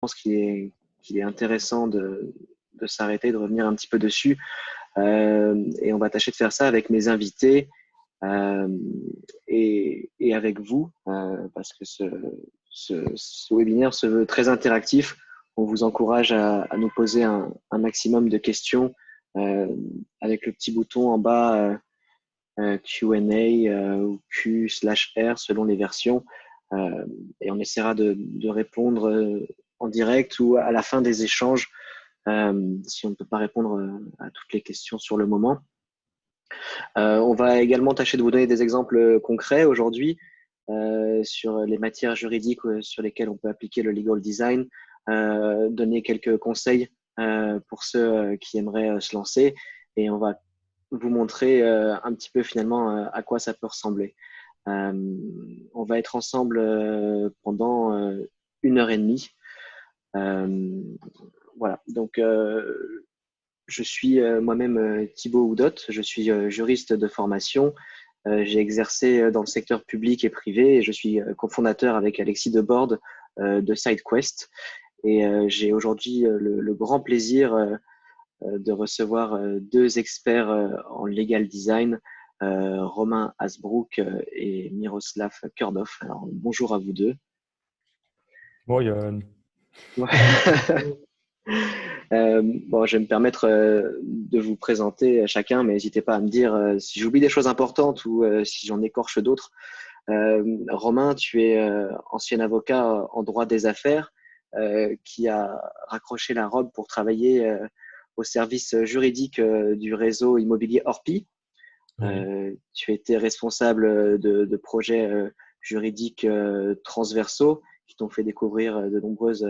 pense qu'il est intéressant de s'arrêter, de revenir un petit peu dessus. Et on va tâcher de faire ça avec mes invités euh, et avec vous, parce que ce webinaire se veut très interactif. On vous encourage à nous poser un maximum de questions euh, avec le petit bouton en bas Q&A ou Q/R selon les versions. Et on essaiera de répondre en direct ou à la fin des échanges si on ne peut pas répondre à toutes les questions sur le moment. On va également tâcher de vous donner des exemples concrets aujourd'hui sur les matières juridiques sur lesquelles on peut appliquer le legal design, donner quelques conseils pour ceux qui aimeraient se lancer, et on va vous montrer un petit peu finalement à quoi ça peut ressembler. On va être ensemble pendant 1 heure et demie. Voilà, donc je suis moi-même Thibaut Oudot, je suis juriste de formation. J'ai exercé dans le secteur public et privé et je suis cofondateur avec Alexis Debord de SideQuest. Et j'ai aujourd'hui le grand plaisir de recevoir deux experts en legal design, Romain Hasbrook et Miroslav Kurdov. Alors, bonjour à vous deux. Bon, Yann. Bon, je vais me permettre de vous présenter chacun, mais n'hésitez pas à me dire si j'oublie des choses importantes ou si j'en écorche d'autres. Romain, tu es ancien avocat en droit des affaires qui a raccroché la robe pour travailler au service juridique du réseau immobilier Orpi. Oui. Tu étais responsable de projets juridiques transversaux qui t'ont fait découvrir de nombreuses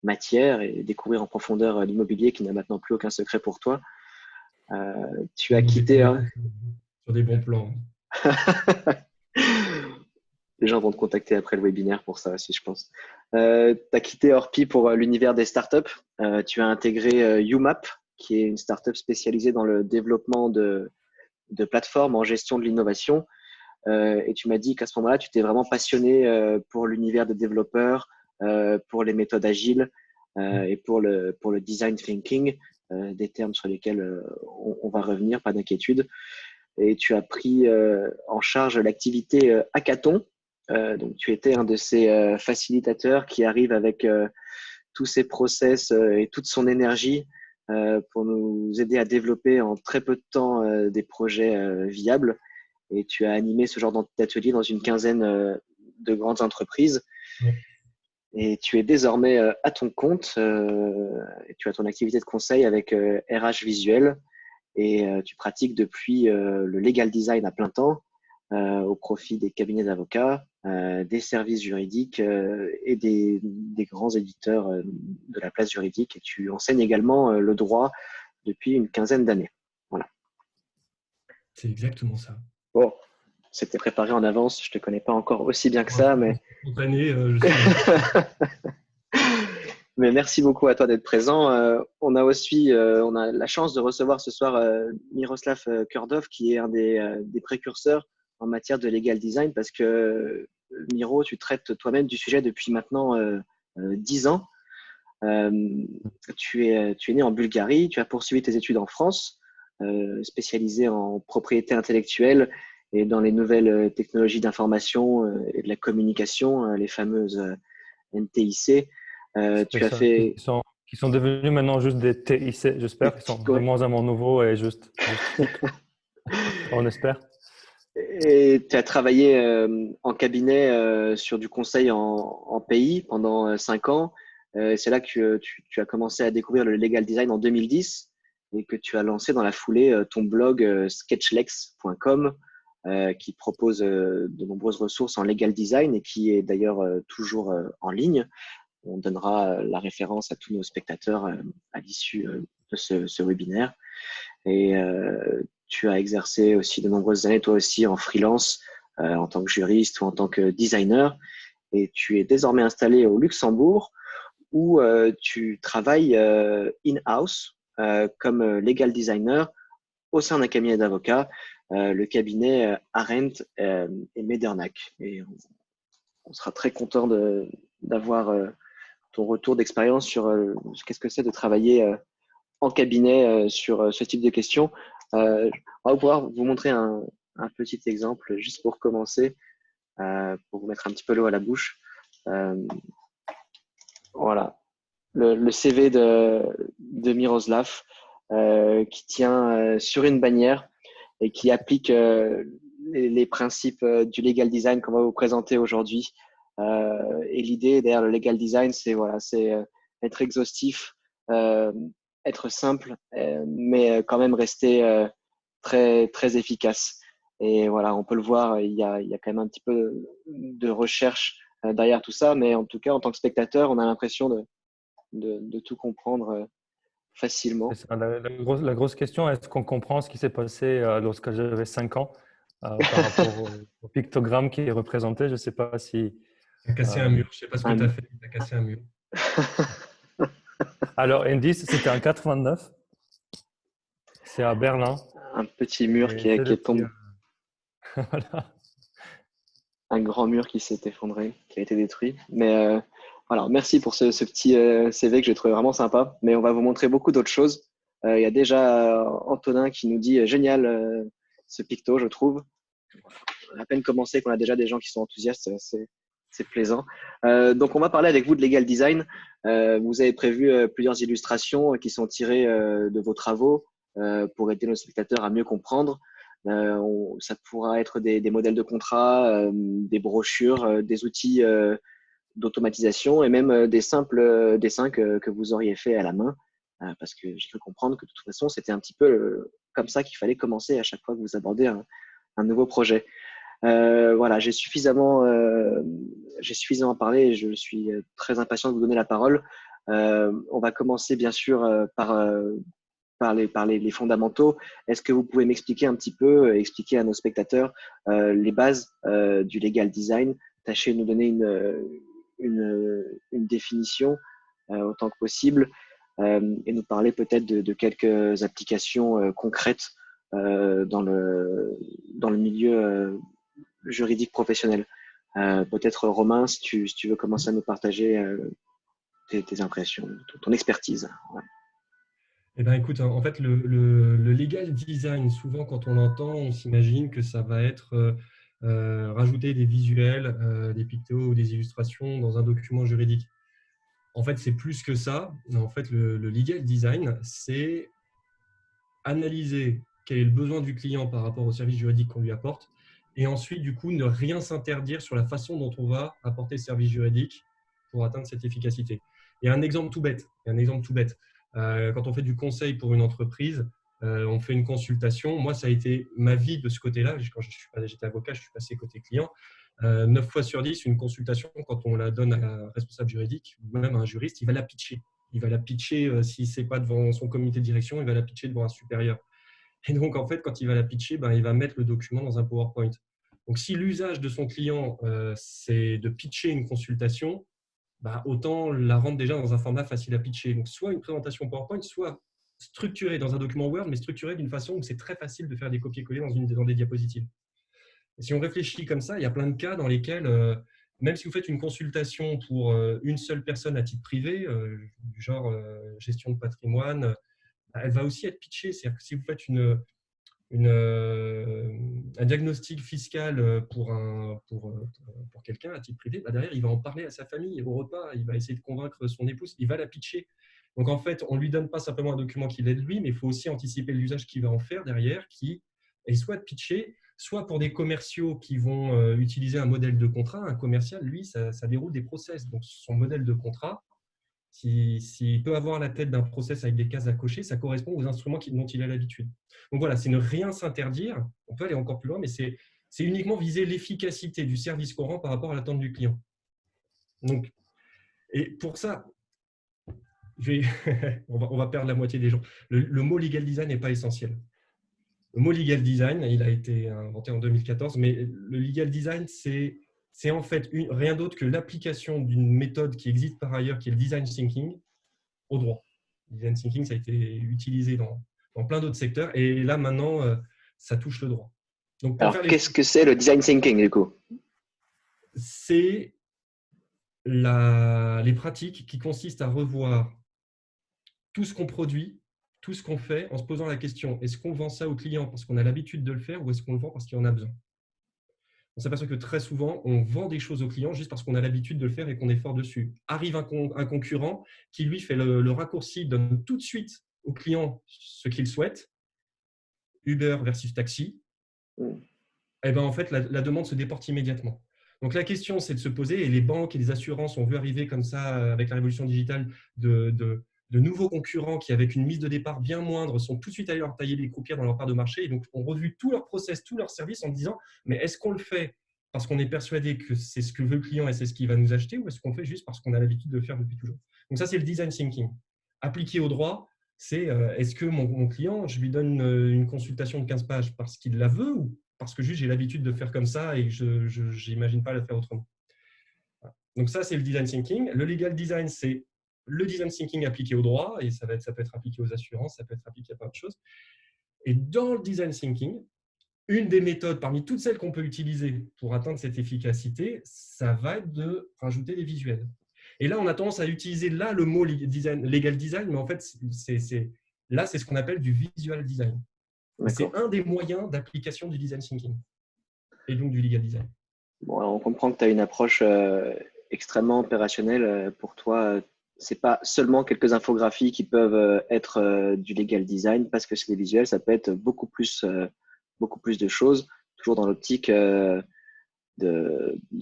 matières et découvrir en profondeur l'immobilier qui n'a maintenant plus aucun secret pour toi. Tu as On est quitté. connecté sur des bons plans. Les gens vont te contacter après le webinaire pour ça aussi, je pense. Tu as quitté Orpi pour l'univers des startups. Tu as intégré UMAP, qui est une startup spécialisée dans le développement de plateformes en gestion de l'innovation. Et tu m'as dit qu'à ce moment-là, tu t'es vraiment passionné pour l'univers des développeurs, pour les méthodes agiles et pour le design thinking, des termes sur lesquels on va revenir, pas d'inquiétude. Et tu as pris en charge l'activité Hackathon. Donc, tu étais un de ces facilitateurs qui arrive avec tous ses process et toute son énergie pour nous aider à développer en très peu de temps des projets viables. Et tu as animé ce genre d'atelier dans une quinzaine de grandes entreprises. Oui. Et tu es désormais à ton compte. Et tu as ton activité de conseil avec RH Visuel. Et tu pratiques depuis le legal design à plein temps au profit des cabinets d'avocats, des services juridiques et des grands éditeurs de la place juridique. Et tu enseignes également le droit depuis une quinzaine d'années. Voilà. C'est exactement ça. Bon, c'était préparé en avance. Je ne te connais pas encore aussi bien que Pour un ça, truc mais aussi spontané, je suis. mais merci beaucoup à toi d'être présent. On a la chance de recevoir ce soir Miroslav Kurdov, qui est un des précurseurs en matière de legal design, parce que Miro, tu traites toi-même du sujet depuis maintenant 10 ans. Euh, tu es né en Bulgarie, tu as poursuivi tes études en France, spécialisé en propriété intellectuelle et dans les nouvelles technologies d'information et de la communication, les fameuses NTIC. C'est Tu as ça. fait. Qui sont devenus maintenant juste des TIC, j'espère. Ils sont de Ouais. moins en moins nouveaux et juste TIC. On espère. Et tu as travaillé en cabinet sur du conseil en pays pendant 5 ans. C'est là que tu as commencé à découvrir le legal design en 2010 et que tu as lancé dans la foulée ton blog sketchlex.com qui propose de nombreuses ressources en legal design et qui est d'ailleurs toujours en ligne. On donnera la référence à tous nos spectateurs à l'issue de ce webinaire. Et tu as exercé aussi de nombreuses années, toi aussi, en freelance, en tant que juriste ou en tant que designer. Et tu es désormais installé au Luxembourg où tu travailles in-house comme legal designer au sein d'un cabinet d'avocats, le cabinet Arendt et Medernach. Et on sera très content d'avoir ton retour d'expérience sur qu'est-ce que c'est de travailler en cabinet sur ce type de questions. On va pouvoir vous montrer un petit exemple juste pour commencer, pour vous mettre un petit peu l'eau à la bouche. Voilà, le CV de Miroslav qui tient sur une bannière et qui applique les principes du legal design qu'on va vous présenter aujourd'hui. Et l'idée derrière le legal design, c'est être exhaustif, être simple, mais quand même rester très, très efficace. Et voilà, on peut le voir, il y a quand même un petit peu de recherche derrière tout ça, mais en tout cas, en tant que spectateur, on a l'impression de tout comprendre facilement. C'est ça, la grosse question, est-ce qu'on comprend ce qui s'est passé lorsque j'avais 5 ans par rapport au pictogramme qui est représenté? Je ne sais pas si… Tu as cassé un mur. Je ne sais pas ce que tu as fait. Tu as cassé un mur. Alors, indice, c'était en 89. C'est à Berlin. Un petit mur qui est tombé. Voilà. Un grand mur qui s'est effondré, qui a été détruit. Mais voilà, merci pour ce petit CV que j'ai trouvé vraiment sympa. Mais on va vous montrer beaucoup d'autres choses. Il y a déjà Antonin qui nous dit génial ce picto, je trouve. On a à peine commencé qu'on a déjà des gens qui sont enthousiastes, c'est plaisant. Donc on va parler avec vous de legal design. Vous avez prévu plusieurs illustrations qui sont tirées de vos travaux pour aider nos spectateurs à mieux comprendre. Ça pourra être des modèles de contrat, des brochures, des outils d'automatisation et même des simples dessins que vous auriez fait à la main. Parce que j'ai cru comprendre que de toute façon, c'était un petit peu comme ça qu'il fallait commencer à chaque fois que vous abordez un nouveau projet. Voilà, j'ai suffisamment parlé et je suis très impatient de vous donner la parole. On va commencer bien sûr par les fondamentaux. Est-ce que vous pouvez m'expliquer un petit peu, expliquer à nos spectateurs les bases du legal design? Tâchez de nous donner une définition autant que possible et nous parler peut-être de quelques applications concrètes dans le milieu juridique professionnel. Peut-être Romain, si tu veux commencer à nous partager tes impressions, ton expertise. Ouais. Eh ben, écoute, en fait, le legal design, souvent quand on l'entend, on s'imagine que ça va être rajouter des visuels, des pictos ou des illustrations dans un document juridique. En fait, c'est plus que ça. En fait, le legal design, c'est analyser quel est le besoin du client par rapport au service juridique qu'on lui apporte et ensuite, du coup, ne rien s'interdire sur la façon dont on va apporter le service juridique pour atteindre cette efficacité. Et un exemple tout bête. Quand on fait du conseil pour une entreprise, on fait une consultation. Moi, ça a été ma vie de ce côté-là. Quand j'étais avocat, je suis passé côté client. 9 fois sur 10, une consultation, quand on la donne à un responsable juridique, ou même à un juriste, il va la pitcher. Il va la pitcher, si ce n'est pas devant son comité de direction, il va la pitcher devant un supérieur. Et donc, en fait, quand il va la pitcher, il va mettre le document dans un PowerPoint. Donc, si l'usage de son client, c'est de pitcher une consultation, autant la rendre déjà dans un format facile à pitcher. Donc, soit une présentation PowerPoint, soit structurée dans un document Word, mais structurée d'une façon où c'est très facile de faire des copier-coller dans des diapositives. Et si on réfléchit comme ça, il y a plein de cas dans lesquels, même si vous faites une consultation pour une seule personne à titre privé, du genre gestion de patrimoine, elle va aussi être pitchée. C'est-à-dire que si vous faites un diagnostic fiscal pour quelqu'un à titre privé, derrière, il va en parler à sa famille au repas, il va essayer de convaincre son épouse, il va la pitcher. Donc, en fait, on ne lui donne pas simplement un document qui l'aide lui, mais il faut aussi anticiper l'usage qu'il va en faire derrière, qui est soit de pitcher, soit pour des commerciaux qui vont utiliser un modèle de contrat. Un commercial, lui, ça déroule des process. Donc, son modèle de contrat, s'il peut avoir la tête d'un process avec des cases à cocher, ça correspond aux instruments dont il a l'habitude. Donc voilà, c'est ne rien s'interdire. On peut aller encore plus loin, mais c'est uniquement viser l'efficacité du service qu'on rend par rapport à l'attente du client. Donc, et pour ça, on va perdre la moitié des gens. Le mot legal design n'est pas essentiel. Le mot legal design, il a été inventé en 2014, mais le legal design, c'est en fait rien d'autre que l'application d'une méthode qui existe par ailleurs, qui est le design thinking, au droit. Le design thinking, ça a été utilisé dans plein d'autres secteurs. Et là, maintenant, ça touche le droit. Donc, alors, qu'est-ce que c'est le design thinking, du coup? C'est les pratiques qui consistent à revoir tout ce qu'on produit, tout ce qu'on fait, en se posant la question, est-ce qu'on vend ça au client parce qu'on a l'habitude de le faire ou est-ce qu'on le vend parce qu'il en a besoin? On s'aperçoit que très souvent, on vend des choses aux clients juste parce qu'on a l'habitude de le faire et qu'on est fort dessus. Arrive un concurrent qui, lui, fait le raccourci, donne tout de suite au client ce qu'il souhaite, Uber versus taxi, Mm. et ben, en fait, la demande se déporte immédiatement. Donc, la question, c'est de se poser, et les banques et les assurances ont vu arriver comme ça, avec la révolution digitale, de nouveaux concurrents qui, avec une mise de départ bien moindre, sont tout de suite allés leur tailler les croupières dans leur part de marché et donc ont revu tout leur process, tous leurs services en disant, mais est-ce qu'on le fait parce qu'on est persuadé que c'est ce que veut le client et c'est ce qu'il va nous acheter ou est-ce qu'on le fait juste parce qu'on a l'habitude de le faire depuis toujours? Donc, ça, c'est le design thinking. Appliqué au droit, c'est est-ce que mon client, je lui donne une consultation de 15 pages parce qu'il la veut ou parce que juste j'ai l'habitude de faire comme ça et je n'imagine pas le faire autrement. Voilà. Donc ça, c'est le design thinking. Le legal design, c'est le design thinking appliqué au droit et ça peut être appliqué aux assurances, ça peut être appliqué à plein de choses. Et dans le design thinking, une des méthodes parmi toutes celles qu'on peut utiliser pour atteindre cette efficacité, ça va être de rajouter des visuels. Et là, on a tendance à utiliser là le mot legal design, mais en fait, là, c'est ce qu'on appelle du visual design. C'est un des moyens d'application du design thinking et donc du legal design. Bon, alors on comprend que tu as une approche extrêmement opérationnelle. Pour toi, c'est pas seulement quelques infographies qui peuvent être du legal design parce que c'est des visuels, ça peut être beaucoup plus de choses, toujours dans l'optique de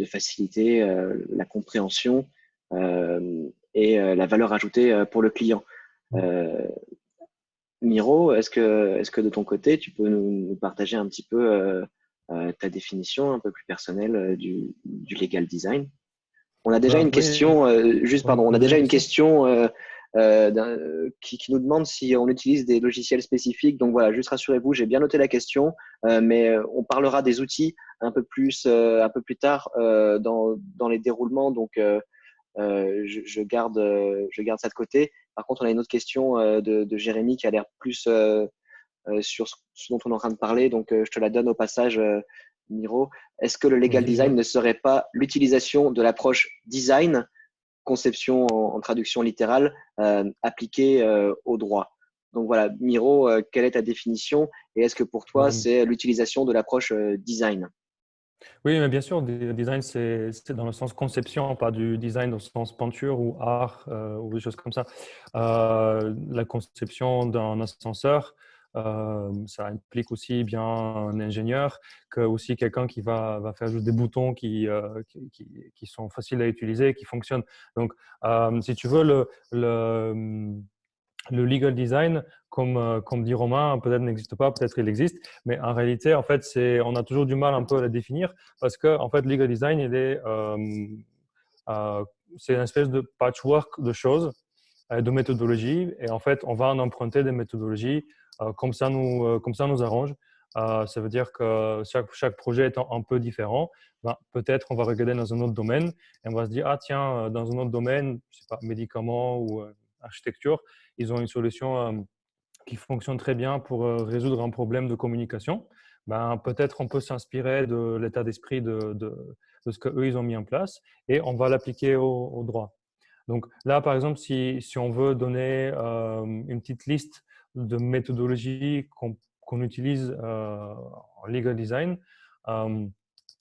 faciliter la compréhension et la valeur ajoutée pour le client. Miro, est-ce que de ton côté, tu peux nous partager un petit peu ta définition un peu plus personnelle du legal design? On a déjà une Oui, question, juste pardon, on a déjà une vas-y. question qui nous demande si on utilise des logiciels spécifiques. Donc voilà, juste rassurez-vous, j'ai bien noté la question, mais on parlera des outils un peu plus tard dans les déroulements. Donc je garde ça de côté. Par contre, on a une autre question de Jérémy qui a l'air plus sur ce dont on est en train de parler. Donc, je te la donne au passage, Miro. Est-ce que le legal Vas-y, design dis-moi. ne serait pas l'utilisation de l'approche design, conception en traduction littérale, appliquée au droit? Donc voilà, Miro, quelle est ta définition et est-ce que pour toi, Euh, c'est l'utilisation de l'approche design? Oui, mais bien sûr, design, c'est dans le sens conception, pas du design dans le sens peinture ou art ou des choses comme ça. La conception d'un ascenseur, ça implique aussi bien un ingénieur que aussi quelqu'un qui va faire juste des boutons qui sont faciles à utiliser, qui fonctionnent. Donc, si tu veux, le legal design, comme dit Romain, peut-être n'existe pas, peut-être il existe, mais en réalité, en fait, on a toujours du mal un peu à le définir parce que, en fait, legal design, euh, c'est une espèce de patchwork de choses, de méthodologies, et en fait, on va en emprunter des méthodologies comme ça nous arrange. Ça veut dire que chaque projet étant un peu différent, ben, peut-être on va regarder dans un autre domaine et on va se dire, ah tiens, dans un autre domaine, je sais pas, médicaments ou architecture, ils ont une solution qui fonctionne très bien pour résoudre un problème de communication. Ben, peut-être on peut s'inspirer de l'état d'esprit de ce qu'eux, ils ont mis en place et on va l'appliquer au droit. Donc là, par exemple, si on veut donner une petite liste de méthodologies qu'on utilise en legal design, euh,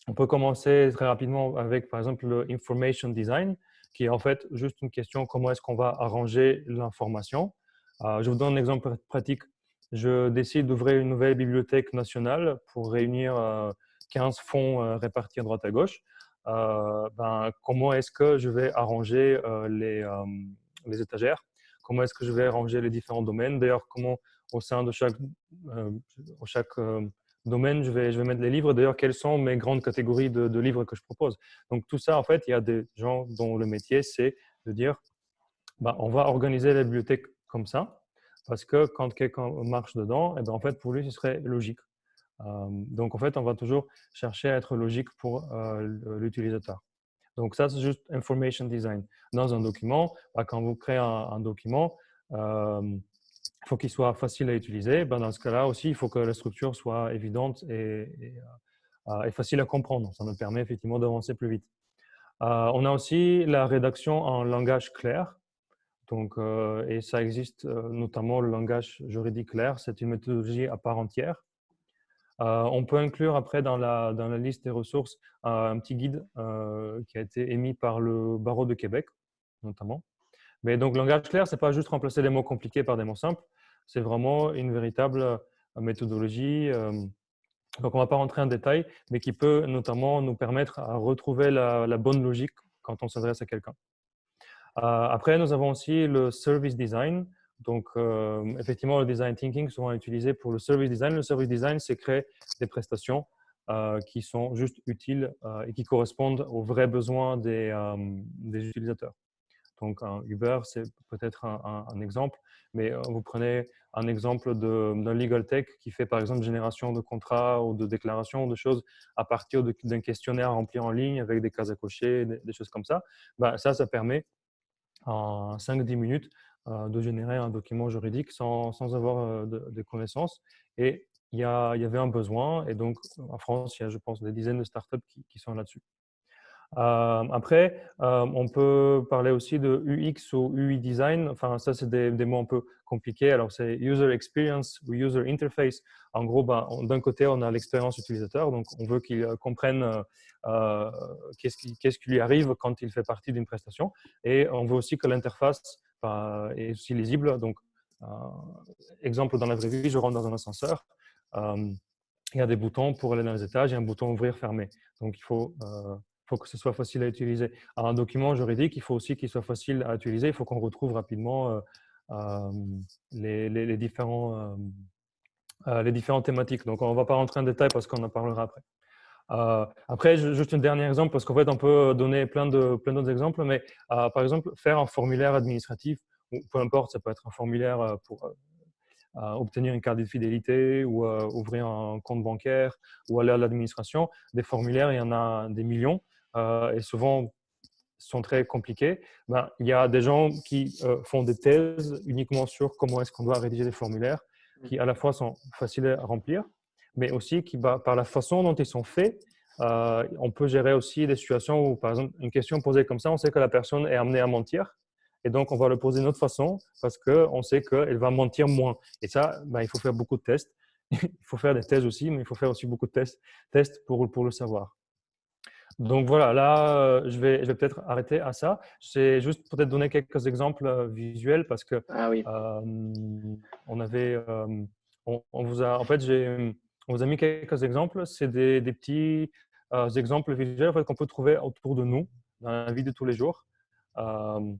on peut commencer très rapidement avec, par exemple, le information design, qui est en fait juste une question comment est-ce qu'on va arranger l'information. Je vous donne un exemple pratique. Je décide d'ouvrir une nouvelle bibliothèque nationale pour réunir 15 fonds répartis à droite à gauche. Ben, comment est-ce que je vais arranger les étagères? Comment est-ce que je vais arranger les différents domaines? D'ailleurs, comment au sein de chaque domaine, je vais mettre les livres. D'ailleurs, quelles sont mes grandes catégories de livres que je propose? Donc, tout ça, en fait, il y a des gens dont le métier, c'est de dire, bah, on va organiser la bibliothèque comme ça, parce que quand quelqu'un marche dedans, et ben, en fait, pour lui, ce serait logique. Donc, en fait, on va toujours chercher à être logique pour l'utilisateur. Donc, ça, c'est juste information design. Dans un document, bah, quand vous créez un document, il faut qu'il soit facile à utiliser. Ben, dans ce cas-là aussi, il faut que la structure soit évidente et facile à comprendre. Ça nous permet effectivement d'avancer plus vite. On a aussi la rédaction en langage clair. Donc, et ça existe notamment le langage juridique clair. C'est une méthodologie à part entière. On peut inclure après dans la liste des ressources un petit guide qui a été émis par le barreau de Québec, notamment. Mais donc, langage clair, ce n'est pas juste remplacer des mots compliqués par des mots simples. C'est vraiment une véritable méthodologie. Donc, on ne va pas rentrer en détail, mais qui peut notamment nous permettre à retrouver la bonne logique quand on s'adresse à quelqu'un. Après, nous avons aussi le service design. Donc, effectivement, le design thinking souvent utilisé pour le service design. Le service design, c'est créer des prestations qui sont juste utiles et qui correspondent aux vrais besoins des utilisateurs. Donc, un Uber, c'est peut-être un exemple, mais vous prenez un exemple d'un legal tech qui fait par exemple génération de contrats ou de déclarations, de choses à partir d'un questionnaire rempli en ligne avec des cases à cocher, des choses comme ça. Ben, ça permet en 5-10 minutes de générer un document juridique sans avoir de connaissances. Et il y avait un besoin, et donc en France, il y a, je pense, des dizaines de startups qui sont là-dessus. Après, on peut parler aussi de UX ou UI design. Enfin, ça, c'est des mots un peu compliqués. Alors, c'est user experience ou user interface. En gros, d'un côté, on a l'expérience utilisateur. Donc, on veut qu'il comprenne qu'est-ce qui lui arrive quand il fait partie d'une prestation. Et on veut aussi que l'interface est aussi lisible. Donc, exemple, dans la vraie vie, je rentre dans un ascenseur. Il y a des boutons pour aller dans les étages et un bouton ouvrir, fermer. Donc, il faut que ce soit facile à utiliser. Alors, un document juridique, il faut aussi qu'il soit facile à utiliser. Il faut qu'on retrouve rapidement les différentes thématiques. Donc, on ne va pas rentrer en détail parce qu'on en parlera après. Après, juste un dernier exemple, parce qu'en fait, on peut donner plein d'autres exemples, mais par exemple, faire un formulaire administratif, ou peu importe, ça peut être un formulaire pour obtenir une carte de fidélité ou ouvrir un compte bancaire ou aller à l'administration. Des formulaires, il y en a des millions et souvent sont très compliqués. Il y a des gens qui font des thèses uniquement sur comment est-ce qu'on doit rédiger des formulaires qui à la fois sont faciles à remplir, mais aussi qui, par la façon dont ils sont faits, on peut gérer aussi des situations où, par exemple, une question posée comme ça, on sait que la personne est amenée à mentir. Et donc, on va le poser d'une autre façon parce qu'on sait qu'elle va mentir moins. Et ça, il faut faire beaucoup de tests. Il faut faire des thèses aussi, mais il faut faire aussi beaucoup de tests pour le savoir. Donc voilà, là, je vais peut-être arrêter à ça. C'est juste peut-être donner quelques exemples visuels parce que oui. on avait, on vous a, en fait, on vous a mis quelques exemples. C'est des petits exemples visuels en fait, qu'on peut trouver autour de nous dans la vie de tous les jours. En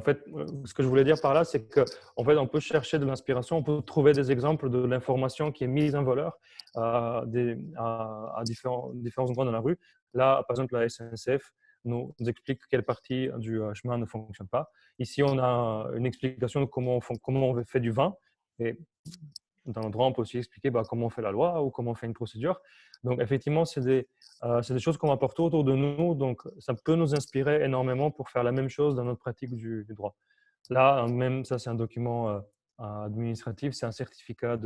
fait, ce que je voulais dire par là, c'est qu'en fait, on peut chercher de l'inspiration, on peut trouver des exemples de l'information qui est mise en valeur à différents endroits dans la rue. Là, par exemple, la SNCF nous explique quelle partie du chemin ne fonctionne pas. Ici, on a une explication de comment on fait du vin. Et dans le droit, on peut aussi expliquer comment on fait la loi ou comment on fait une procédure. Donc, effectivement, c'est des choses qu'on va porter autour de nous. Donc, ça peut nous inspirer énormément pour faire la même chose dans notre pratique du droit. Là, même ça, c'est un document administratif, c'est un certificat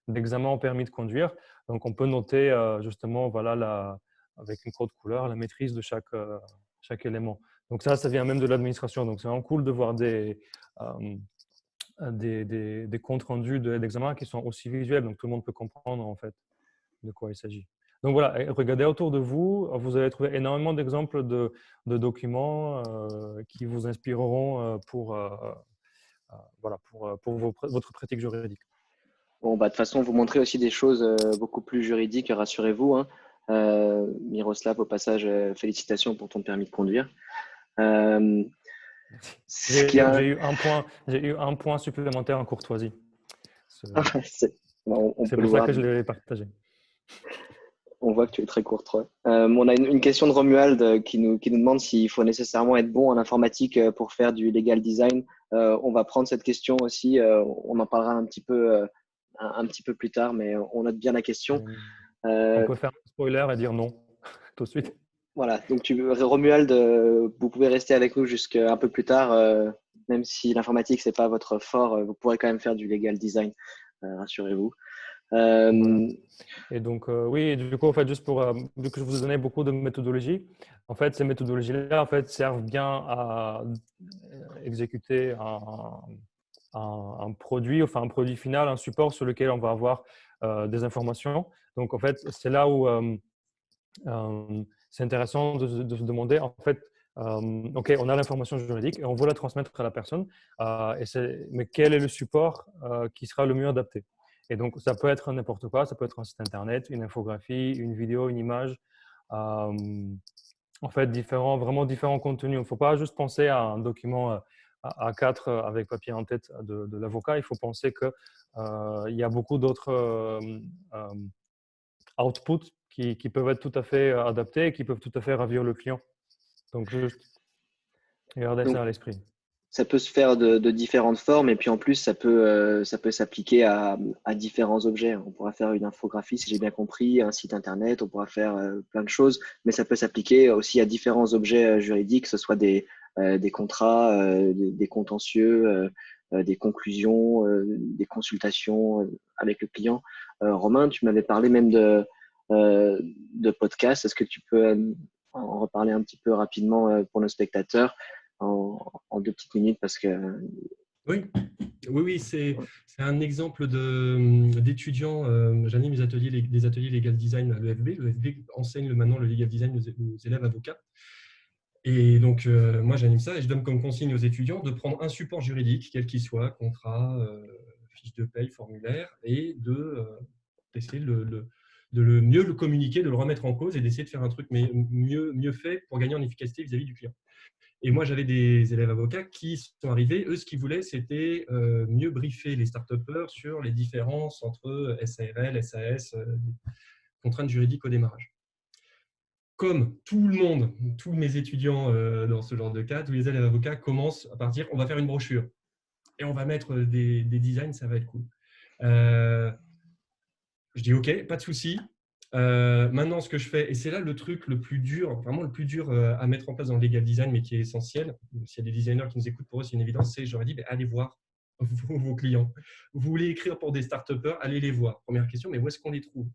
d'examen au permis de conduire. Donc, on peut noter justement, voilà, avec une code couleur, la maîtrise de chaque élément. Donc, ça vient même de l'administration. Donc, c'est vraiment cool de voir des comptes rendus d'examen qui sont aussi visuels, donc tout le monde peut comprendre en fait de quoi il s'agit. Donc voilà, regardez autour de vous, vous allez trouver énormément d'exemples de documents qui vous inspireront pour votre pratique juridique. Bon, de toute façon, vous montrez aussi des choses beaucoup plus juridiques, rassurez-vous, hein. Miroslav, au passage, félicitations pour ton permis de conduire. J'ai eu un point supplémentaire en courtoisie. C'est pour ça que je l'ai partagé. On voit que tu es très courtois. On a une question de Romuald qui nous demande s'il faut nécessairement être bon en informatique pour faire du legal design. On va prendre cette question aussi. On en parlera un petit peu plus tard, mais on note bien la question. On peut faire un spoiler et dire non tout de suite. Voilà, donc Romuald, vous pouvez rester avec nous jusqu'à un peu plus tard. Même si l'informatique, ce n'est pas votre fort, vous pourrez quand même faire du legal design, rassurez-vous. Et donc, oui, du coup, en fait, juste pour, vu que je vous ai donné beaucoup de méthodologies, en fait, ces méthodologies-là, en fait, servent bien à exécuter un produit, enfin un produit final, un support sur lequel on va avoir des informations. Donc, en fait, c'est là où c'est intéressant de se demander, en fait, OK, on a l'information juridique et on veut la transmettre à la personne, mais quel est le support qui sera le mieux adapté? Et donc, ça peut être n'importe quoi, ça peut être un site internet, une infographie, une vidéo, une image. En fait, vraiment différents contenus. Il ne faut pas juste penser à un document A4 avec papier en tête de l'avocat. Il faut penser qu'il y a beaucoup d'autres outputs qui peuvent être tout à fait adaptés et qui peuvent tout à fait ravir le client. Donc, juste garder Donc, ça à l'esprit. ça peut se faire de différentes formes et puis en plus, ça peut s'appliquer à différents objets. On pourra faire une infographie, si j'ai bien compris, un site internet, on pourra faire plein de choses, mais ça peut s'appliquer aussi à différents objets juridiques, que ce soit des contrats, des contentieux, des conclusions, des consultations avec le client. Romain, tu m'avais parlé même de podcasts. Est-ce que tu peux en reparler un petit peu rapidement pour nos spectateurs? En 2 petites minutes parce que Oui, oui, c'est un exemple d'étudiants. J'anime des ateliers legal design à l'EFB. L'EFB enseigne maintenant le legal design aux élèves avocats. Et donc, moi, j'anime ça et je donne comme consigne aux étudiants de prendre un support juridique, quel qu'il soit, contrat, fiche de paye, formulaire, et d'essayer de mieux le communiquer, de le remettre en cause et d'essayer de faire un truc mieux fait pour gagner en efficacité vis-à-vis du client. Et moi, j'avais des élèves avocats qui sont arrivés. Eux, ce qu'ils voulaient, c'était mieux briefer les start-upers sur les différences entre SARL, SAS, contraintes juridiques au démarrage. Comme tout le monde, tous mes étudiants dans ce genre de cas, tous les élèves avocats commencent à partir, on va faire une brochure et on va mettre des designs, ça va être cool. Je dis OK, pas de souci. Maintenant, ce que je fais, et c'est là le truc le plus dur, vraiment le plus dur à mettre en place dans le legal design, mais qui est essentiel. S'il y a des designers qui nous écoutent, pour eux, c'est une évidence. J'aurais dit, allez voir vos clients. Vous voulez écrire pour des start-upers, allez les voir. Première question, mais où est-ce qu'on les trouve?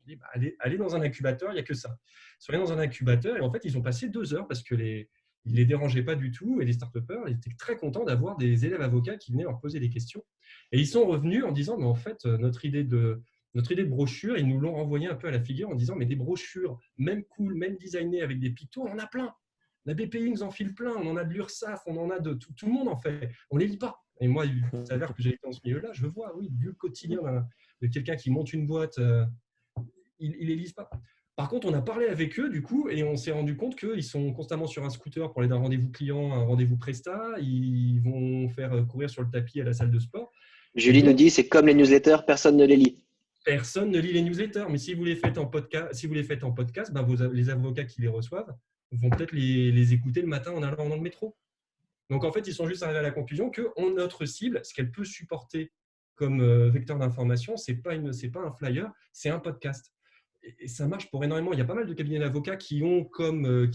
Je dis, allez dans un incubateur, il n'y a que ça. Ils sont allés dans un incubateur et en fait, ils ont passé 2 heures parce que ils ne les dérangeaient pas du tout et les start-upers étaient très contents d'avoir des élèves avocats qui venaient leur poser des questions. Et ils sont revenus en disant, mais en fait, notre idée de brochure, ils nous l'ont renvoyé un peu à la figure en disant, mais des brochures, même cool, même designées avec des pictos, on en a plein. La BPI nous en file plein, on en a de l'URSSAF, on en a de tout le monde en fait. On ne les lit pas. Et moi, il s'avère que j'ai été dans ce milieu-là, je vois, oui, vu le quotidien de quelqu'un qui monte une boîte, ils ne les lisent pas. Par contre, on a parlé avec eux du coup et on s'est rendu compte qu'ils sont constamment sur un scooter pour aller d'un rendez-vous client à un rendez-vous Presta. Ils vont faire courir sur le tapis à la salle de sport. Julie nous dit c'est comme les newsletters, personne ne les lit. Personne ne lit les newsletters, mais si vous les faites en podcast, ben les avocats qui les reçoivent vont peut-être les écouter le matin en allant dans le métro. Donc en fait, ils sont juste arrivés à la conclusion que notre cible, ce qu'elle peut supporter comme vecteur d'information, c'est pas un flyer, c'est un podcast. Et ça marche pour énormément. Il y a pas mal de cabinets d'avocats qui ont comme,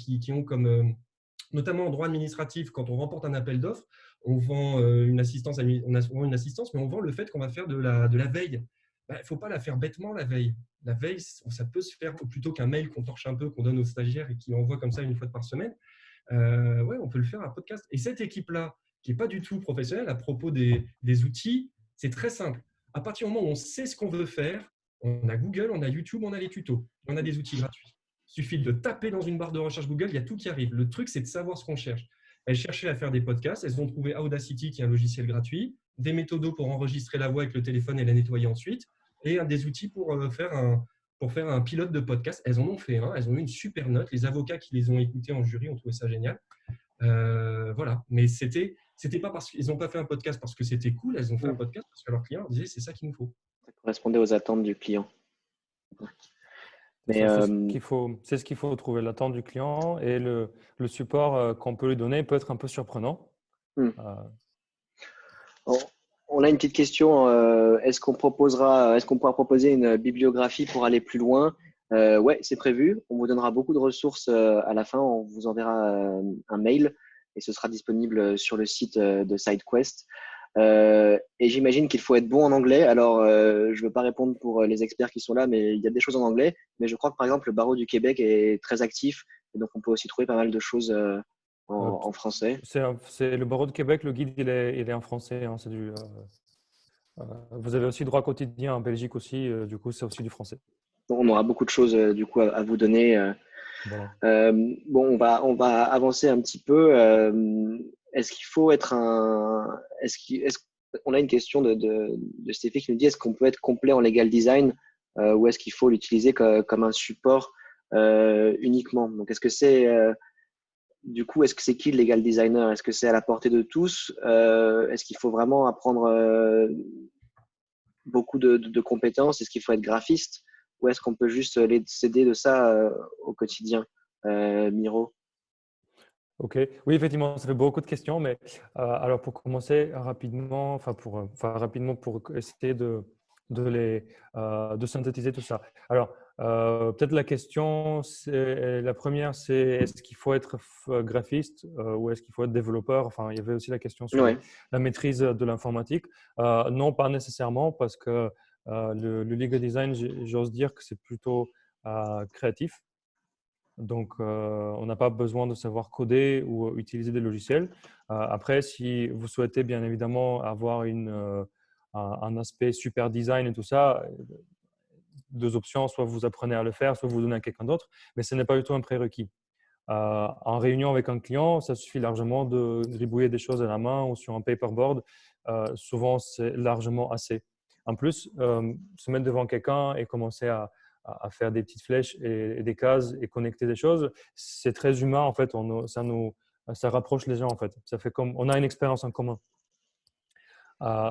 notamment en droit administratif, quand on remporte un appel d'offres, on vend une assistance, mais on vend le fait qu'on va faire de la veille. Il ne faut pas la faire bêtement, la veille. La veille, ça peut se faire plutôt qu'un mail qu'on torche un peu, qu'on donne aux stagiaires et qui envoie comme ça une fois par semaine. Ouais, on peut le faire à podcast. Et cette équipe-là, qui n'est pas du tout professionnelle, à propos des outils, c'est très simple. À partir du moment où on sait ce qu'on veut faire, on a Google, on a YouTube, on a les tutos, on a des outils gratuits. Il suffit de taper dans une barre de recherche Google, il y a tout qui arrive. Le truc, c'est de savoir ce qu'on cherche. Elles cherchaient à faire des podcasts, elles ont trouvé Audacity, qui est un logiciel gratuit, des méthodos pour enregistrer la voix avec le téléphone et la nettoyer ensuite, et des outils pour faire un pilote de podcast. Elles en ont fait un, elles ont eu une super note. Les avocats qui les ont écoutés en jury ont trouvé ça génial. Voilà. Mais c'était pas parce qu'ils n'ont pas fait un podcast parce que c'était cool, elles ont fait un podcast parce que leurs clients leur disaient c'est ça qu'il nous faut. Ça correspondait aux attentes du client. Mais c'est ce qu'il faut trouver, l'attente du client et le support qu'on peut lui donner peut être un peu surprenant. On a une petite question. Est-ce qu'on pourra proposer une bibliographie pour aller plus loin? Ouais, c'est prévu. On vous donnera beaucoup de ressources à la fin. On vous enverra un mail et ce sera disponible sur le site de SideQuest. Et j'imagine qu'il faut être bon en anglais. Alors, je ne veux pas répondre pour les experts qui sont là, mais il y a des choses en anglais. Mais je crois que, par exemple, le barreau du Québec est très actif. Et donc, on peut aussi trouver pas mal de choses Euh, en français. c'est le barreau de Québec, le guide, il est en français. Hein, vous avez aussi droit quotidien en Belgique aussi, du coup, c'est aussi du français. Donc, on aura beaucoup de choses, du coup, à vous donner. Voilà. Bon, on va avancer un petit peu. Est-ce qu'il faut être on a une question de Stéphie qui nous dit est-ce qu'on peut être complet en legal design ou est-ce qu'il faut l'utiliser comme un support uniquement? Donc, du coup, est-ce que c'est qui le legal designer? Est-ce que c'est à la portée de tous? Est-ce qu'il faut vraiment apprendre beaucoup de compétences? Est-ce qu'il faut être graphiste? Ou est-ce qu'on peut juste s'aider de ça au quotidien? Miro? Ok, oui, effectivement, ça fait beaucoup de questions, mais alors pour commencer rapidement, rapidement pour essayer de synthétiser tout ça. Alors, peut-être la première, c'est est-ce qu'il faut être graphiste ou est-ce qu'il faut être développeur? Enfin, il y avait aussi la question sur Ouais. la maîtrise de l'informatique. Non, pas nécessairement, parce que le legal design, j'ose dire que c'est plutôt créatif. Donc, on n'a pas besoin de savoir coder ou utiliser des logiciels. Après, si vous souhaitez bien évidemment avoir un aspect super design et tout ça, deux options, soit vous apprenez à le faire, soit vous donnez à quelqu'un d'autre, mais ce n'est pas du tout un prérequis. En réunion avec un client, ça suffit largement de gribouiller des choses à la main ou sur un paperboard. Souvent, c'est largement assez. En plus, se mettre devant quelqu'un et commencer à faire des petites flèches et des cases et connecter des choses, c'est très humain en fait. Ça rapproche les gens en fait. Ça fait comme on a une expérience en commun.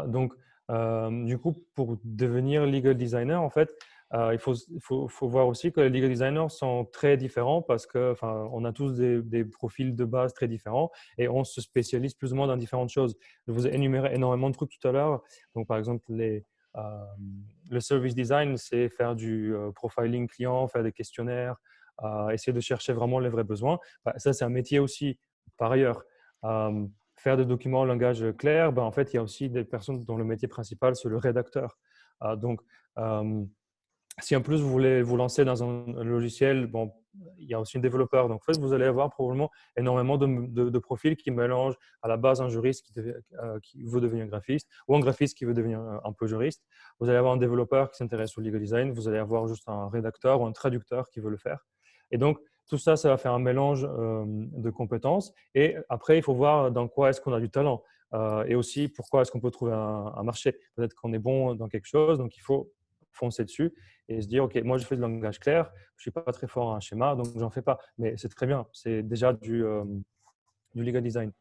Donc, du coup, pour devenir legal designer, en fait, il faut voir aussi que les legal designers sont très différents parce que, enfin, on a tous des profils de base très différents et on se spécialise plus ou moins dans différentes choses. Je vous ai énuméré énormément de trucs tout à l'heure. Donc, par exemple, euh, le service design, c'est faire du profiling client, faire des questionnaires, essayer de chercher vraiment les vrais besoins. Ça, c'est un métier aussi par ailleurs. Faire des documents en langage clair, en fait, il y a aussi des personnes dont le métier principal, c'est le rédacteur. Donc, si en plus vous voulez vous lancer dans un logiciel, bon, il y a aussi un développeur. Donc, en fait, vous allez avoir probablement énormément de profils qui mélangent à la base un juriste qui veut devenir graphiste ou un graphiste qui veut devenir un peu juriste. Vous allez avoir un développeur qui s'intéresse au legal design. Vous allez avoir juste un rédacteur ou un traducteur qui veut le faire. Et donc, tout ça, ça va faire un mélange de compétences. Et après, il faut voir dans quoi est-ce qu'on a du talent. Et aussi, pourquoi est-ce qu'on peut trouver un marché. Peut-être qu'on est bon dans quelque chose, donc il faut foncer dessus et se dire, OK, moi, je fais du langage clair, je ne suis pas très fort en schéma, donc j'en fais pas. Mais c'est très bien, c'est déjà du legal design.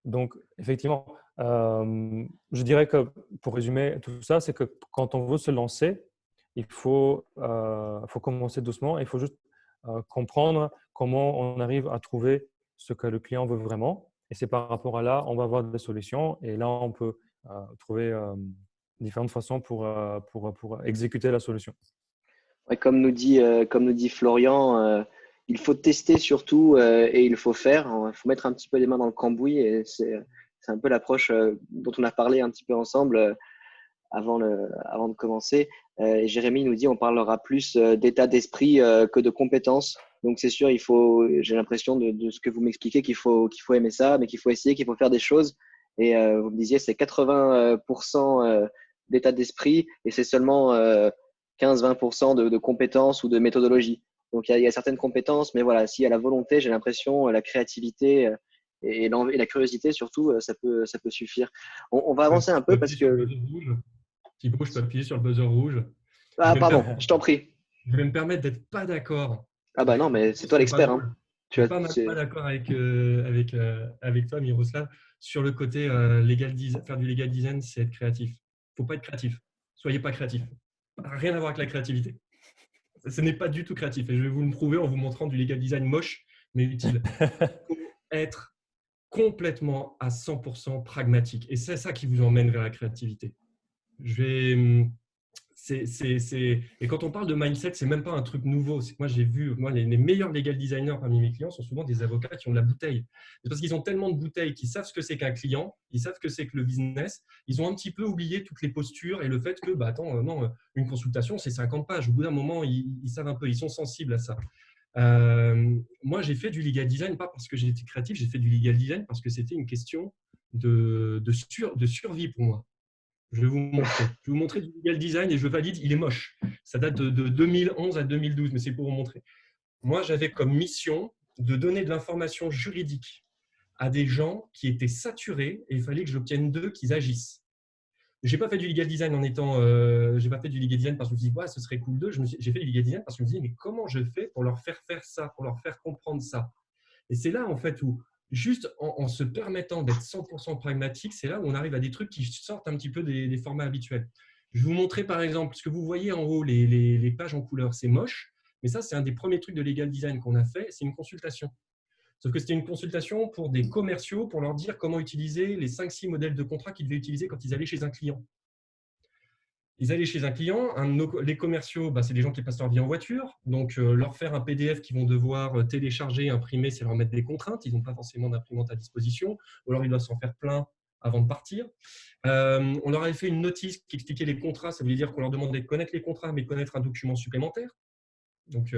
Donc, effectivement, je dirais que pour résumer tout ça, c'est que quand on veut se lancer, il faut commencer doucement et il faut juste comprendre comment on arrive à trouver ce que le client veut vraiment. Et c'est par rapport à là, on va avoir des solutions et là, on peut trouver différentes façons pour exécuter la solution. Ouais, comme nous dit Florian, il faut tester surtout et il faut faire. Il faut mettre un petit peu les mains dans le cambouis et c'est un peu l'approche dont on a parlé un petit peu ensemble avant de commencer. Et Jérémy nous dit on parlera plus d'état d'esprit que de compétences. Donc c'est sûr, j'ai l'impression de ce que vous m'expliquez qu'il faut aimer ça, mais qu'il faut essayer, qu'il faut faire des choses. Et vous me disiez c'est 80% d'état d'esprit et c'est seulement 15-20% de compétences ou de méthodologie. Donc il y a certaines compétences, mais voilà, s'il y a la volonté, j'ai l'impression, la créativité et la curiosité surtout, ça peut suffire. On va avancer un peu parce que… Thibaut, je peux appuyer sur le buzzer rouge. Ah, pardon, je t'en prie. Je vais me permettre d'être pas d'accord. Ah bah non, mais c'est toi C'est pas l'expert, hein. drôle. Je ne suis pas d'accord avec toi, Miroslav, sur le côté faire du legal design, c'est être créatif. Il ne faut pas être créatif. Soyez pas créatif. Rien à voir avec la créativité. Ce n'est pas du tout créatif. Et je vais vous le prouver en vous montrant du legal design moche, mais utile. Il faut être complètement à 100% pragmatique. Et c'est ça qui vous emmène vers la créativité. Et quand on parle de mindset, c'est même pas un truc nouveau. Moi, j'ai vu, les meilleurs legal designers parmi mes clients sont souvent des avocats qui ont de la bouteille. C'est parce qu'ils ont tellement de bouteilles qu'ils savent ce que c'est qu'un client, ils savent ce que c'est que le business. Ils ont un petit peu oublié toutes les postures et le fait que, non, une consultation, c'est 50 pages. Au bout d'un moment, ils savent un peu, ils sont sensibles à ça. Moi, j'ai fait du legal design, pas parce que j'ai été créatif, j'ai fait du legal design parce que c'était une question de survie pour moi. Je vais vous montrer du legal design et je valide, il est moche. Ça date de 2011 à 2012, mais c'est pour vous montrer. Moi, j'avais comme mission de donner de l'information juridique à des gens qui étaient saturés et il fallait que j'obtienne d'eux qu'ils agissent. J'ai pas fait du legal design j'ai pas fait du legal design parce que je me suis dit, ouais, ce serait cool d'eux. J'ai fait du legal design parce que je me suis dit, mais comment je fais pour leur faire faire ça, pour leur faire comprendre ça? Et c'est là, en fait, où juste en se permettant d'être 100% pragmatique, c'est là où on arrive à des trucs qui sortent un petit peu des formats habituels. Je vais vous montrer, par exemple, ce que vous voyez en haut, les pages en couleur, c'est moche, mais ça, c'est un des premiers trucs de legal design qu'on a fait, c'est une consultation. Sauf que c'était une consultation pour des commerciaux, pour leur dire comment utiliser les 5-6 modèles de contrats qu'ils devaient utiliser quand ils allaient chez un client. Ils allaient chez un client, les commerciaux, c'est des gens qui passent leur vie en voiture, donc leur faire un PDF qu'ils vont devoir télécharger, imprimer, c'est leur mettre des contraintes, ils n'ont pas forcément d'imprimante à disposition, ou alors ils doivent s'en faire plein avant de partir. On leur avait fait une notice qui expliquait les contrats, ça voulait dire qu'on leur demandait de connaître les contrats, mais connaître un document supplémentaire. Donc,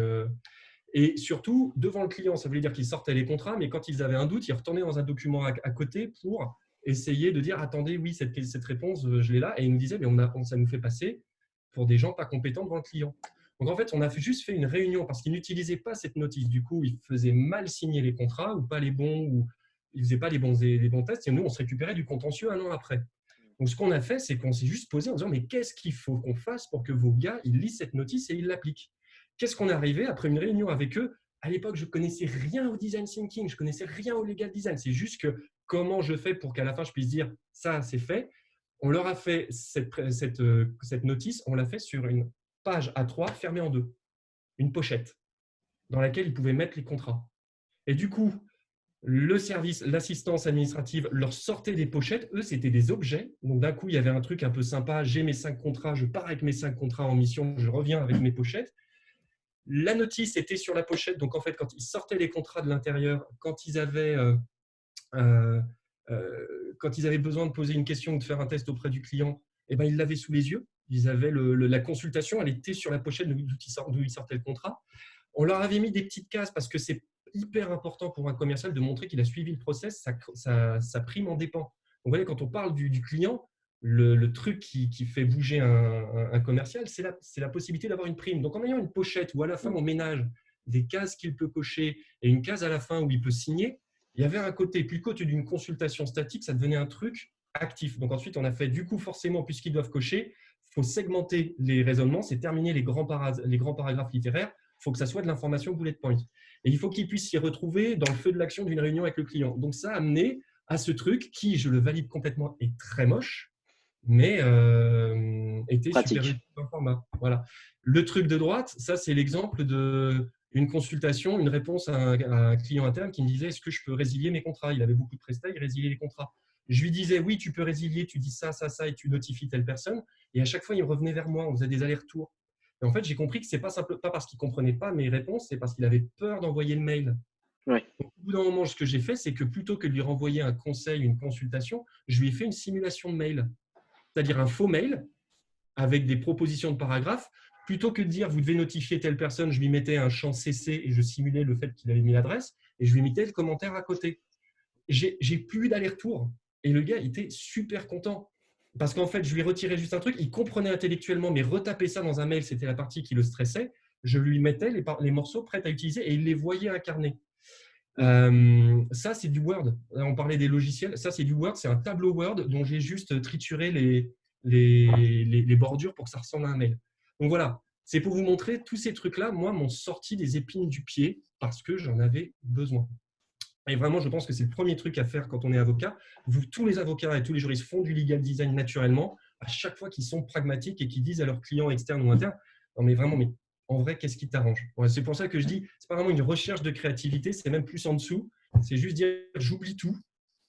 et surtout, devant le client, ça voulait dire qu'ils sortaient les contrats, mais quand ils avaient un doute, ils retournaient dans un document à côté pour essayer de dire « Attendez, oui, cette réponse, je l'ai là. » Et ils nous disaient « Mais ça nous fait passer pour des gens pas compétents devant le client. » Donc, en fait, on a juste fait une réunion parce qu'ils n'utilisaient pas cette notice. Du coup, ils faisaient mal signer les contrats ou pas les bons, ou ils ne faisaient pas les bons tests. Et nous, on se récupérait du contentieux 1 an après. Donc, ce qu'on a fait, c'est qu'on s'est juste posé en disant « Mais qu'est-ce qu'il faut qu'on fasse pour que vos gars, ils lisent cette notice et ils l'appliquent ?» Qu'est-ce qu'on est arrivé après une réunion avec eux? À l'époque, je ne connaissais rien au design thinking, je ne connaissais rien au legal design. C'est juste que comment je fais pour qu'à la fin, je puisse dire ça, c'est fait. On leur a fait cette notice, on l'a fait sur une page A3 fermée en 2, une pochette dans laquelle ils pouvaient mettre les contrats. Et du coup, le service, l'assistance administrative leur sortait des pochettes. Eux, c'était des objets. Donc, d'un coup, il y avait un truc un peu sympa. J'ai mes 5 contrats, je pars avec mes 5 contrats en mission, je reviens avec mes pochettes. La notice était sur la pochette, donc en fait, quand ils sortaient les contrats de l'intérieur, quand ils avaient besoin de poser une question ou de faire un test auprès du client, ils l'avaient sous les yeux. Ils avaient la consultation, elle était sur la pochette d'où ils sortaient le contrat. On leur avait mis des petites cases parce que c'est hyper important pour un commercial de montrer qu'il a suivi le process, sa prime en dépend. Donc, vous voyez, quand on parle du client, le truc qui fait bouger un commercial, c'est la possibilité d'avoir une prime. Donc, en ayant une pochette où à la fin, on ménage des cases qu'il peut cocher et une case à la fin où il peut signer, il y avait un côté, plutôt que d'une consultation statique, ça devenait un truc actif. Donc, ensuite, on a fait, du coup, forcément, puisqu'ils doivent cocher, il faut segmenter les raisonnements, c'est terminer les grands paragraphes littéraires, il faut que ça soit de l'information bullet point. Et il faut qu'ils puissent s'y retrouver dans le feu de l'action d'une réunion avec le client. Donc, ça a amené à ce truc qui, je le valide complètement, est très moche, mais était pratique. super utile dans le format. Voilà. Le truc de droite, ça, c'est l'exemple d'une consultation, une réponse à un client interne qui me disait « Est-ce que je peux résilier mes contrats ?» Il avait beaucoup de prestats, il résiliait les contrats. Je lui disais « Oui, tu peux résilier, tu dis ça, ça, ça, et tu notifies telle personne. » Et à chaque fois, il revenait vers moi, on faisait des allers-retours. Et en fait, j'ai compris que ce n'est pas parce qu'il ne comprenait pas mes réponses, c'est parce qu'il avait peur d'envoyer le mail. Ouais. Donc, au bout d'un moment, ce que j'ai fait, c'est que plutôt que de lui renvoyer un conseil, une consultation, je lui ai fait une simulation de mail. C'est-à-dire un faux mail avec des propositions de paragraphes. Plutôt que de dire « vous devez notifier telle personne », je lui mettais un champ CC et je simulais le fait qu'il avait mis l'adresse et je lui mettais le commentaire à côté. J'ai plus d'aller-retour et le gars était super content parce qu'en fait, je lui retirais juste un truc, il comprenait intellectuellement, mais retaper ça dans un mail, c'était la partie qui le stressait. Je lui mettais les morceaux prêts à utiliser et il les voyait incarnés. Ça, c'est du Word. On parlait des logiciels. Ça, c'est du Word. C'est un tableau Word dont j'ai juste trituré les bordures pour que ça ressemble à un mail. Donc voilà, c'est pour vous montrer tous ces trucs-là, moi, m'ont sorti des épines du pied parce que j'en avais besoin. Et vraiment, je pense que c'est le premier truc à faire quand on est avocat. Tous les avocats et tous les juristes font du legal design naturellement à chaque fois qu'ils sont pragmatiques et qu'ils disent à leurs clients externes ou internes « Non, mais vraiment, mais en vrai, qu'est-ce qui t'arrange ?» C'est pour ça que je dis, ce n'est pas vraiment une recherche de créativité, c'est même plus en dessous. C'est juste dire, j'oublie tout,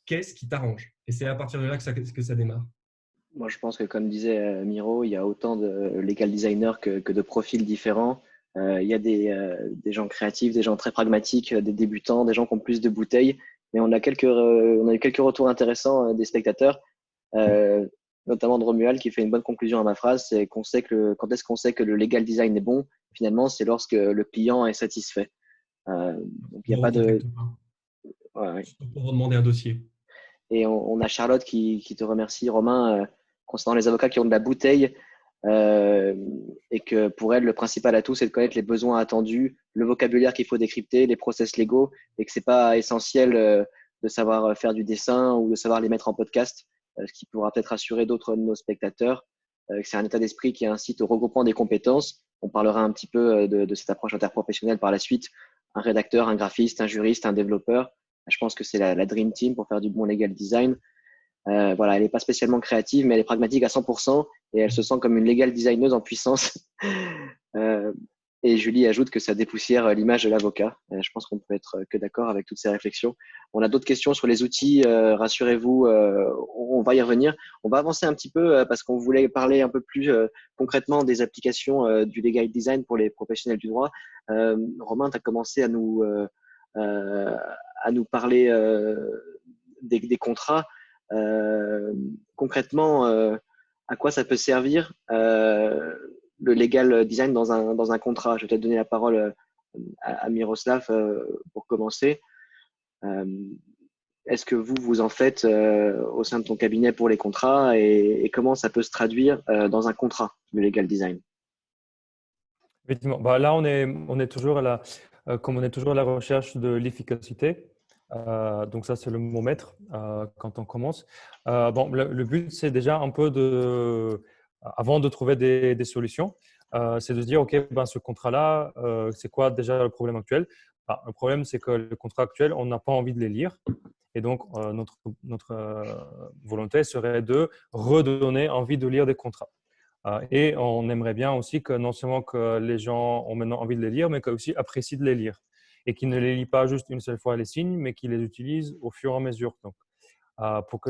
qu'est-ce qui t'arrange? Et c'est à partir de là que ça démarre. Moi, je pense que comme disait Miro, il y a autant de legal designers que de profils différents. Il y a des gens créatifs, des gens très pragmatiques, des débutants, des gens qui ont plus de bouteilles. Mais on a eu quelques retours intéressants des spectateurs, euh, notamment de Romuald qui fait une bonne conclusion à ma phrase, c'est qu'on sait que quand est-ce qu'on sait que le legal design est bon? Finalement, c'est lorsque le client est satisfait. Euh, donc il n'y On a ne pas de. recontacte pas, Ouais, ouais. sauf pour demander un dossier. Et on a Charlotte qui te remercie, Romain, concernant les avocats qui ont de la bouteille, euh, et que pour elle, le principal atout, c'est de connaître les besoins attendus, le vocabulaire qu'il faut décrypter, les process légaux, et que c'est pas essentiel de savoir faire du dessin ou de savoir les mettre en podcast, ce qui pourra peut-être rassurer d'autres de nos spectateurs. Que c'est un état d'esprit qui incite au regroupement des compétences. On parlera un petit peu de cette approche interprofessionnelle par la suite. Un rédacteur, un graphiste, un juriste, un développeur. Je pense que c'est la dream team pour faire du bon legal design. Voilà, elle n'est pas spécialement créative, mais elle est pragmatique à 100% et elle se sent comme une legal designeuse en puissance. euh, et Julie ajoute que ça dépoussière l'image de l'avocat. Je pense qu'on peut être que d'accord avec toutes ces réflexions. On a d'autres questions sur les outils, rassurez-vous, on va y revenir. On va avancer un petit peu parce qu'on voulait parler un peu plus concrètement des applications du legal design pour les professionnels du droit. Romain, tu as commencé euh, à nous parler des contrats. Concrètement, à quoi ça peut servir le legal design dans un contrat? Je vais peut-être donner la parole à Miroslav pour commencer. Euh, Est-ce que vous en faites au sein de ton cabinet pour les contrats et comment ça peut se traduire dans un contrat, le legal design? Effectivement. Bah, là, on est toujours comme on est toujours à la recherche de l'efficacité. Donc ça, c'est le mot maître quand on commence. Bon, le but, c'est déjà un peu avant de trouver des solutions, c'est de se dire, OK, ben, ce contrat-là, c'est quoi déjà le problème actuel? Ben, le problème, c'est que le contrat actuel, on n'a pas envie de les lire. Et donc, notre volonté serait de redonner envie de lire des contrats. Et on aimerait bien aussi que non seulement que les gens ont maintenant envie de les lire, mais qu'ils aussi apprécient de les lire. Et qu'ils ne les lisent pas juste une seule fois les signes, mais qu'ils les utilisent au fur et à mesure. Donc, pour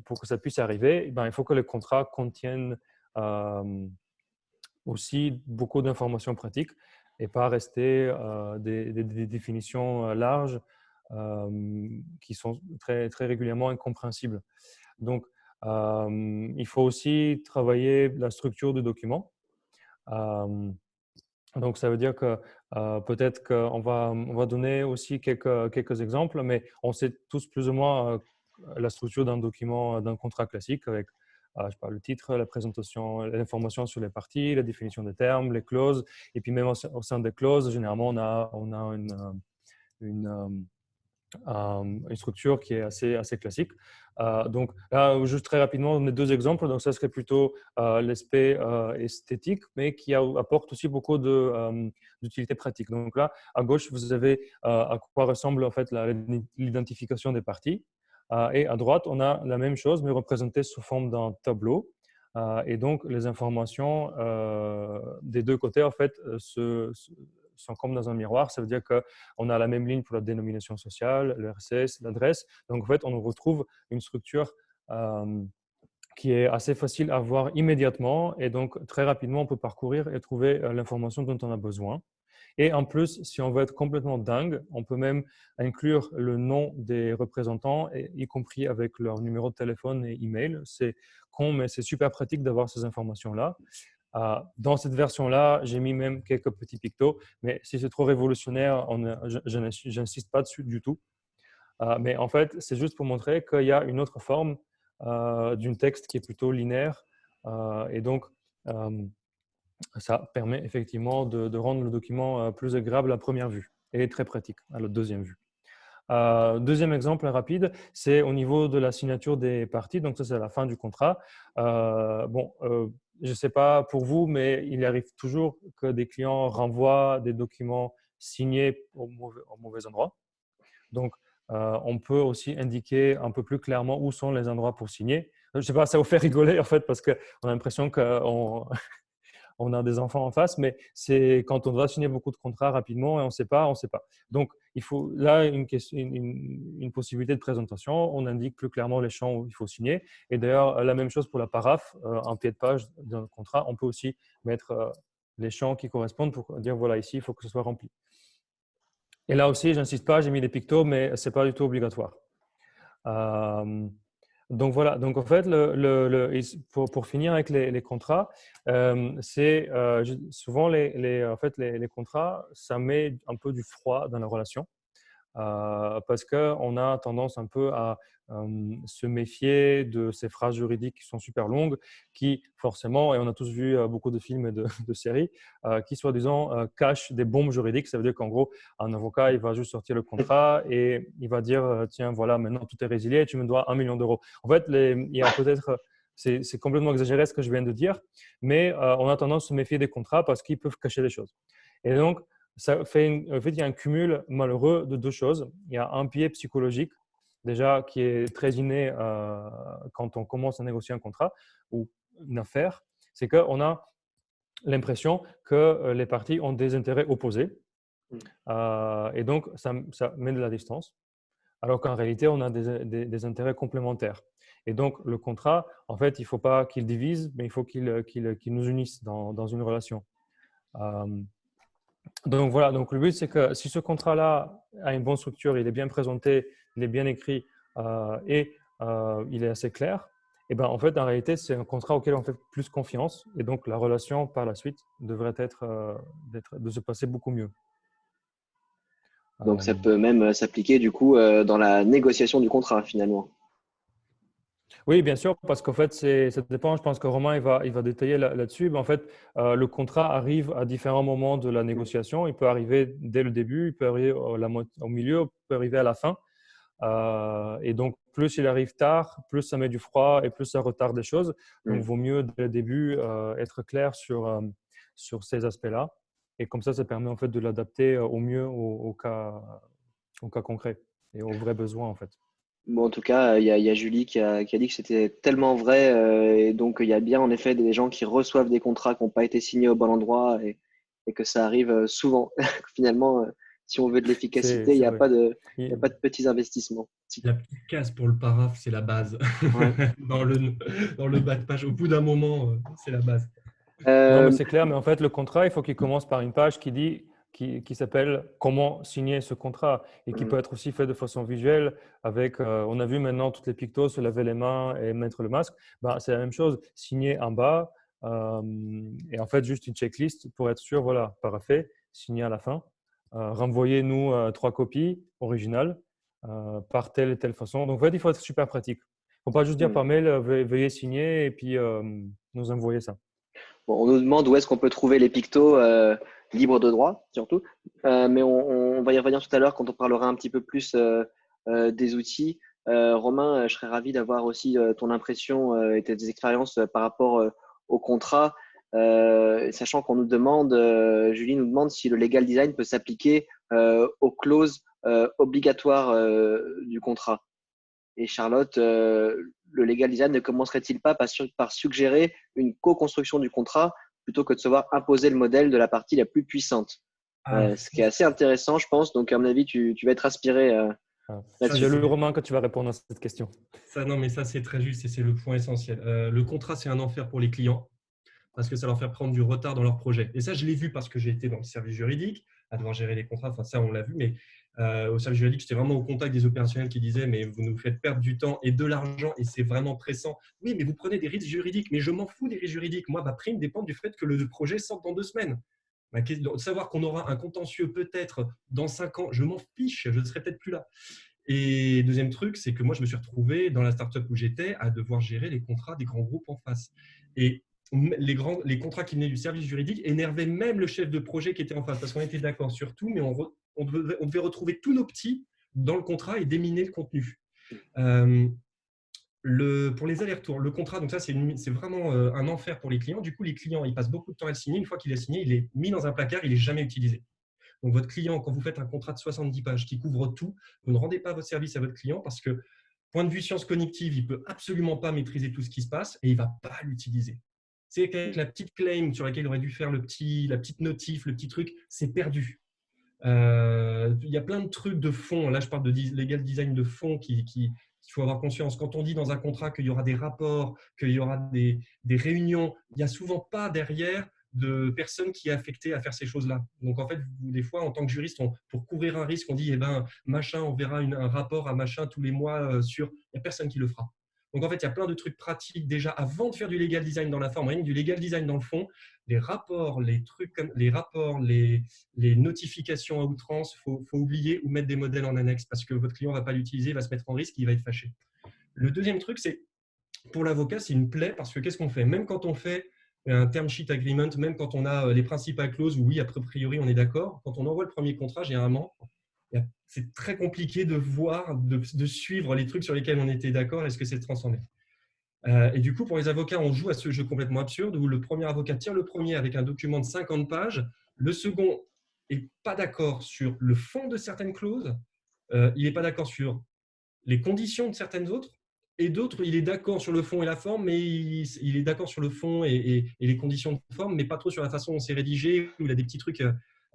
pour que ça puisse arriver, eh ben, il faut que le contrat contienne aussi beaucoup d'informations pratiques et pas rester des définitions larges qui sont très régulièrement incompréhensibles. Donc, il faut aussi travailler la structure du document. Euh, donc, ça veut dire que peut-être on va donner aussi quelques exemples, mais on sait tous plus ou moins la structure d'un document, d'un contrat classique avec je sais pas, le titre, la présentation, l'information sur les parties, la définition des termes, les clauses. Et puis même au sein des clauses, généralement, on a une structure qui est assez classique. Donc là, juste très rapidement, on a deux exemples. Donc ça serait plutôt l'aspect esthétique, mais qui apporte aussi beaucoup d'utilité pratique. Donc là, à gauche, vous avez à quoi ressemble en fait l'identification des parties. Et à droite, on a la même chose, mais représentée sous forme d'un tableau. Et donc, les informations des deux côtés, en fait, sont comme dans un miroir. Ça veut dire qu'on a la même ligne pour la dénomination sociale, le RCS, l'adresse. Donc, en fait, on retrouve une structure qui est assez facile à voir immédiatement. Et donc, très rapidement, on peut parcourir et trouver l'information dont on a besoin. Et en plus, si on veut être complètement dingue, on peut même inclure le nom des représentants, y compris avec leur numéro de téléphone et email. C'est con, mais c'est super pratique d'avoir ces informations-là. Dans cette version-là, j'ai mis même quelques petits pictos, mais si c'est trop révolutionnaire, je n'insiste pas dessus du tout. Mais en fait, c'est juste pour montrer qu'il y a une autre forme d'une texte qui est plutôt linéaire. Et donc, ça permet effectivement de rendre le document plus agréable à première vue et très pratique à la deuxième vue. Deuxième exemple rapide, c'est au niveau de la signature des parties. Donc ça, c'est à la fin du contrat. Je ne sais pas pour vous, mais il arrive toujours que des clients renvoient des documents signés au mauvais endroit. Donc, on peut aussi indiquer un peu plus clairement où sont les endroits pour signer. Je ne sais pas, ça vous fait rigoler en fait parce qu'on a l'impression qu'on on a des enfants en face, mais c'est quand on doit signer beaucoup de contrats rapidement et on ne sait pas, on ne sait pas. Donc, il faut là une possibilité de présentation. On indique plus clairement les champs où il faut signer. Et d'ailleurs, la même chose pour la paraphe, en pied de page d'un contrat, on peut aussi mettre les champs qui correspondent pour dire voilà, ici, il faut que ce soit rempli. Et là aussi, j'insiste pas, j'ai mis des pictos, mais ce n'est pas du tout obligatoire. Donc voilà, donc en fait, pour finir avec les contrats, c'est souvent en fait, les contrats, ça met un peu du froid dans la relation. Parce qu'on a tendance un peu à se méfier de ces phrases juridiques qui sont super longues, qui forcément, et on a tous vu beaucoup de films et de séries, qui soi-disant cachent des bombes juridiques. Ça veut dire qu'en gros, un avocat, il va juste sortir le contrat et il va dire tiens, voilà, maintenant tout est résilié, tu me dois 1 million d'euros. En fait, il y a peut-être… C'est complètement exagéré ce que je viens de dire, mais on a tendance à se méfier des contrats parce qu'ils peuvent cacher des choses. Et donc, ça fait en fait, il y a un cumul malheureux de deux choses. Il y a un biais psychologique, déjà, qui est très inné quand on commence à négocier un contrat ou une affaire. C'est qu'on a l'impression que les parties ont des intérêts opposés. Et donc, ça met de la distance. Alors qu'en réalité, on a des intérêts complémentaires. Et donc, le contrat, en fait, il ne faut pas qu'il divise, mais il faut qu'il nous unisse dans une relation. Donc voilà, donc le but c'est que si ce contrat-là a une bonne structure, il est bien présenté, il est bien écrit et il est assez clair, et ben en fait en réalité c'est un contrat auquel on fait plus confiance et donc la relation par la suite devrait être de se passer beaucoup mieux. Donc, ça peut même s'appliquer du coup dans la négociation du contrat finalement. Oui, bien sûr, parce qu'en fait, ça dépend. Je pense que Romain il va détailler là-dessus. Mais en fait, le contrat arrive à différents moments de la négociation. Il peut arriver dès le début, il peut arriver au milieu, il peut arriver à la fin. Et donc, plus il arrive tard, plus ça met du froid et plus ça retarde les choses. Donc, il vaut mieux dès le début être clair sur ces aspects-là. Et comme ça permet en fait de l'adapter au mieux au cas concret et aux vrais besoins en fait. Bon, en tout cas, il y a Julie qui a dit que c'était tellement vrai. Et donc, il y a bien en effet des gens qui reçoivent des contrats qui n'ont pas été signés au bon endroit et que ça arrive souvent. Finalement, si on veut de l'efficacité, il n'y a vrai. pas de petits investissements. La petite case pour le paraphe, c'est la base. Ouais. dans le bas de page, au bout d'un moment, c'est la base. Non, mais c'est clair. Mais en fait, le contrat, il faut qu'il commence par une page qui s'appelle comment signer ce contrat et qui peut être aussi fait de façon visuelle avec, on a vu maintenant toutes les pictos, se laver les mains et mettre le masque. Ben, c'est la même chose, signer en bas et en fait juste une checklist pour être sûr, voilà, paraphé, signer à la fin. Renvoyez-nous 3 copies originales par telle et telle façon. Donc en fait, il faut être super pratique. Il ne faut pas juste dire par mail, veuillez signer et puis nous envoyer ça. Bon, on nous demande où est-ce qu'on peut trouver les pictos libres de droit, surtout. Mais on va y revenir tout à l'heure quand on parlera un petit peu plus des outils. Romain, je serais ravi d'avoir aussi ton impression et tes expériences par rapport au contrat, sachant qu'on nous demande, Julie nous demande si le legal design peut s'appliquer aux clauses obligatoires du contrat. Et Charlotte, le legal design ne commencerait-il pas par suggérer une co-construction du contrat plutôt que de se voir imposer le modèle de la partie la plus puissante? Ce qui est assez intéressant, je pense. Donc, à mon avis, tu vas être inspiré là-dessus. J'ai lu Romain quand tu vas répondre à cette question. Non, mais ça, c'est très juste et c'est le point essentiel. Le contrat, c'est un enfer pour les clients parce que ça leur fait prendre du retard dans leur projet. Et ça, je l'ai vu parce que j'ai été dans le service juridique à devoir gérer les contrats. Enfin, ça, on l'a vu, mais au service juridique, j'étais vraiment au contact des opérationnels qui disaient mais vous nous faites perdre du temps et de l'argent et c'est vraiment pressant. Oui, mais vous prenez des risques juridiques. Mais je m'en fous des risques juridiques. Moi, ma prime dépend du fait que le projet sorte dans 2 semaines. Savoir qu'on aura un contentieux peut-être dans 5 ans, je m'en fiche, je ne serai peut-être plus là. Et deuxième truc, c'est que moi, je me suis retrouvé dans la startup où j'étais à devoir gérer les contrats des grands groupes en face. Et les contrats qui venaient du service juridique énervaient même le chef de projet qui était en face parce qu'on était d'accord sur tout, mais on devait retrouver tous nos petits dans le contrat et déminer le contenu. Pour les allers-retours, le contrat, donc ça, c'est vraiment un enfer pour les clients. Du coup, les clients, ils passent beaucoup de temps à le signer. Une fois qu'il est signé, il est mis dans un placard, il n'est jamais utilisé. Donc, votre client, quand vous faites un contrat de 70 pages qui couvre tout, vous ne rendez pas votre service à votre client parce que, point de vue science cognitive, il ne peut absolument pas maîtriser tout ce qui se passe et il ne va pas l'utiliser. C'est qu'avec la petite claim sur laquelle il aurait dû faire la petite notif, le petit truc, c'est perdu. Il y a plein de trucs de fond. Là, je parle de legal design de fond qu'il faut avoir conscience. Quand on dit dans un contrat qu'il y aura des rapports, qu'il y aura des réunions, il n'y a souvent pas derrière de personne qui est affectée à faire ces choses-là. Donc, en fait, des fois, en tant que juriste, pour couvrir un risque, on dit, eh ben, machin, on verra un rapport à machin tous les mois sur… Il n'y a personne qui le fera. Donc, en fait, il y a plein de trucs pratiques déjà avant de faire du legal design dans la forme, rien que du legal design dans le fond. Les rapports, les notifications à outrance, il faut oublier ou mettre des modèles en annexe parce que votre client ne va pas l'utiliser, il va se mettre en risque, il va être fâché. Le deuxième truc, c'est pour l'avocat, c'est une plaie parce que qu'est-ce qu'on fait? Même quand on fait un term sheet agreement, même quand on a les principales clauses où oui, a priori, on est d'accord, quand on envoie le premier contrat, généralement, c'est très compliqué de voir, de suivre les trucs sur lesquels on était d'accord, est-ce que c'est transcendé. Et du coup, pour les avocats, on joue à ce jeu complètement absurde où le premier avocat tire le premier avec un document de 50 pages, le second n'est pas d'accord sur le fond de certaines clauses, il n'est pas d'accord sur les conditions de certaines autres, et d'autres, il est d'accord sur le fond et la forme, mais il est d'accord sur le fond et les conditions de forme, mais pas trop sur la façon dont c'est rédigé, où il a des petits trucs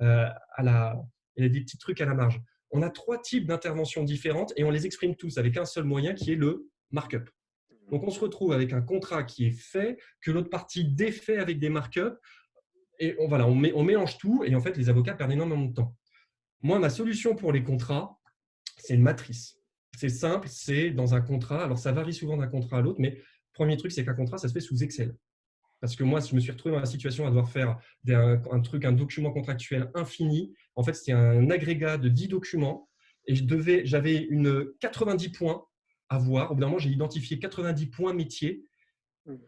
à la marge. On a 3 types d'interventions différentes et on les exprime tous avec un seul moyen qui est le markup. Donc, on se retrouve avec un contrat qui est fait, que l'autre partie défait avec des markups, et on mélange tout, et en fait, les avocats perdent énormément de temps. Moi, ma solution pour les contrats, c'est une matrice. C'est simple, c'est dans un contrat, alors ça varie souvent d'un contrat à l'autre, mais le premier truc, c'est qu'un contrat, ça se fait sous Excel. Parce que moi, je me suis retrouvé dans la situation à devoir faire un document contractuel infini. En fait, c'était un agrégat de 10 documents, et j'avais 90 points à voir. Au bout d'un moment, j'ai identifié 90 points métiers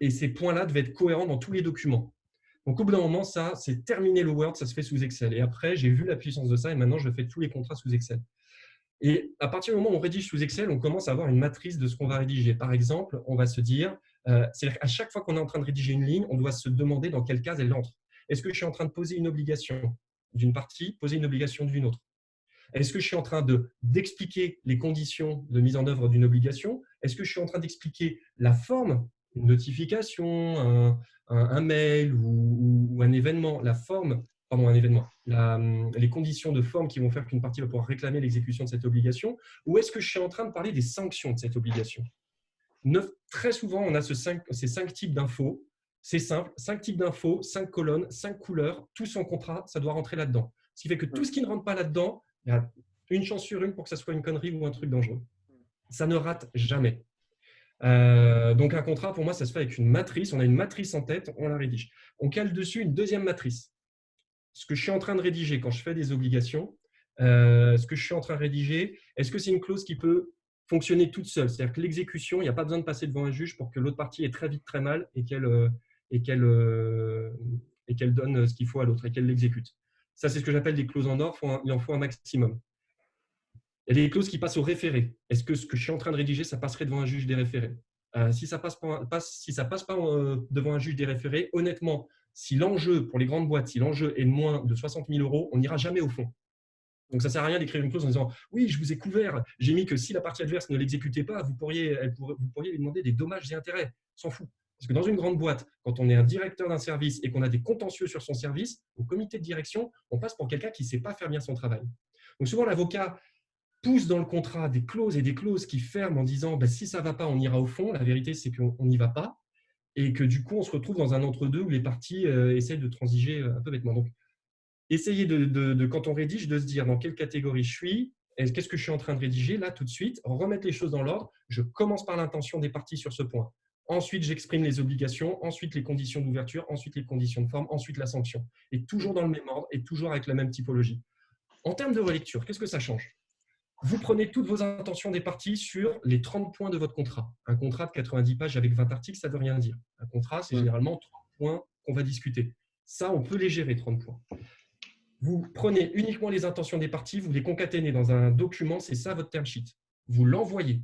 et ces points-là devaient être cohérents dans tous les documents. Donc, au bout d'un moment, ça, c'est terminé le Word, ça se fait sous Excel. Et après, j'ai vu la puissance de ça et maintenant, je fais tous les contrats sous Excel. Et à partir du moment où on rédige sous Excel, on commence à avoir une matrice de ce qu'on va rédiger. Par exemple, on va se dire, c'est-à-dire qu'à chaque fois qu'on est en train de rédiger une ligne, on doit se demander dans quelle case elle entre. Est-ce que je suis en train de poser une obligation d'une partie, poser une obligation d'une autre? Est-ce que je suis en train d'expliquer les conditions de mise en œuvre d'une obligation? Est-ce que je suis en train d'expliquer la forme, une notification, un mail ou un événement, les conditions de forme qui vont faire qu'une partie va pouvoir réclamer l'exécution de cette obligation? Ou est-ce que je suis en train de parler des sanctions de cette obligation? Très souvent, on a ces 5 types d'infos. C'est simple, 5 types d'infos, 5 colonnes, 5 couleurs, tout son contrat, ça doit rentrer là-dedans. Ce qui fait que tout ce qui ne rentre pas là-dedans, il y a une chance sur une pour que ça soit une connerie ou un truc dangereux. Ça ne rate jamais. Donc, un contrat, pour moi, ça se fait avec une matrice. On a une matrice en tête, on la rédige. On cale dessus une deuxième matrice. Ce que je suis en train de rédiger quand je fais des obligations, ce que je suis en train de rédiger, est-ce que c'est une clause qui peut fonctionner toute seule? C'est-à-dire que l'exécution, il n'y a pas besoin de passer devant un juge pour que l'autre partie ait très vite très mal et qu'elle donne ce qu'il faut à l'autre et qu'elle l'exécute. Ça, c'est ce que j'appelle des clauses en or. Il en faut un maximum. Il y a des clauses qui passent au référé. Est-ce que ce que je suis en train de rédiger, ça passerait devant un juge des référés? Si ça passe pas devant un juge des référés, honnêtement, si l'enjeu pour les grandes boîtes, si l'enjeu est de moins de 60 000 €, on n'ira jamais au fond. Donc, ça ne sert à rien d'écrire une clause en disant « Oui, je vous ai couvert, j'ai mis que si la partie adverse ne l'exécutait pas, vous pourriez lui demander des dommages et intérêts. » On s'en fout. Parce que dans une grande boîte, quand on est un directeur d'un service et qu'on a des contentieux sur son service, au comité de direction, on passe pour quelqu'un qui ne sait pas faire bien son travail. Donc, souvent, l'avocat pousse dans le contrat des clauses et des clauses qui ferment en disant si ça ne va pas, on ira au fond. La vérité, c'est qu'on n'y va pas et que du coup, on se retrouve dans un entre-deux où les parties essayent de transiger un peu bêtement. Donc, essayez quand on rédige, de se dire dans quelle catégorie je suis, qu'est-ce que je suis en train de rédiger là tout de suite, remettre les choses dans l'ordre. Je commence par l'intention des parties sur ce point. Ensuite, j'exprime les obligations, ensuite les conditions d'ouverture, ensuite les conditions de forme, ensuite la sanction. Et toujours dans le même ordre et toujours avec la même typologie. En termes de relecture, qu'est-ce que ça change? Vous prenez toutes vos intentions des parties sur les 30 points de votre contrat. Un contrat de 90 pages avec 20 articles, ça ne veut rien dire. Un contrat, c'est généralement 30 points qu'on va discuter. Ça, on peut les gérer, 30 points. Vous prenez uniquement les intentions des parties, vous les concaténez dans un document, c'est ça votre term sheet. Vous l'envoyez.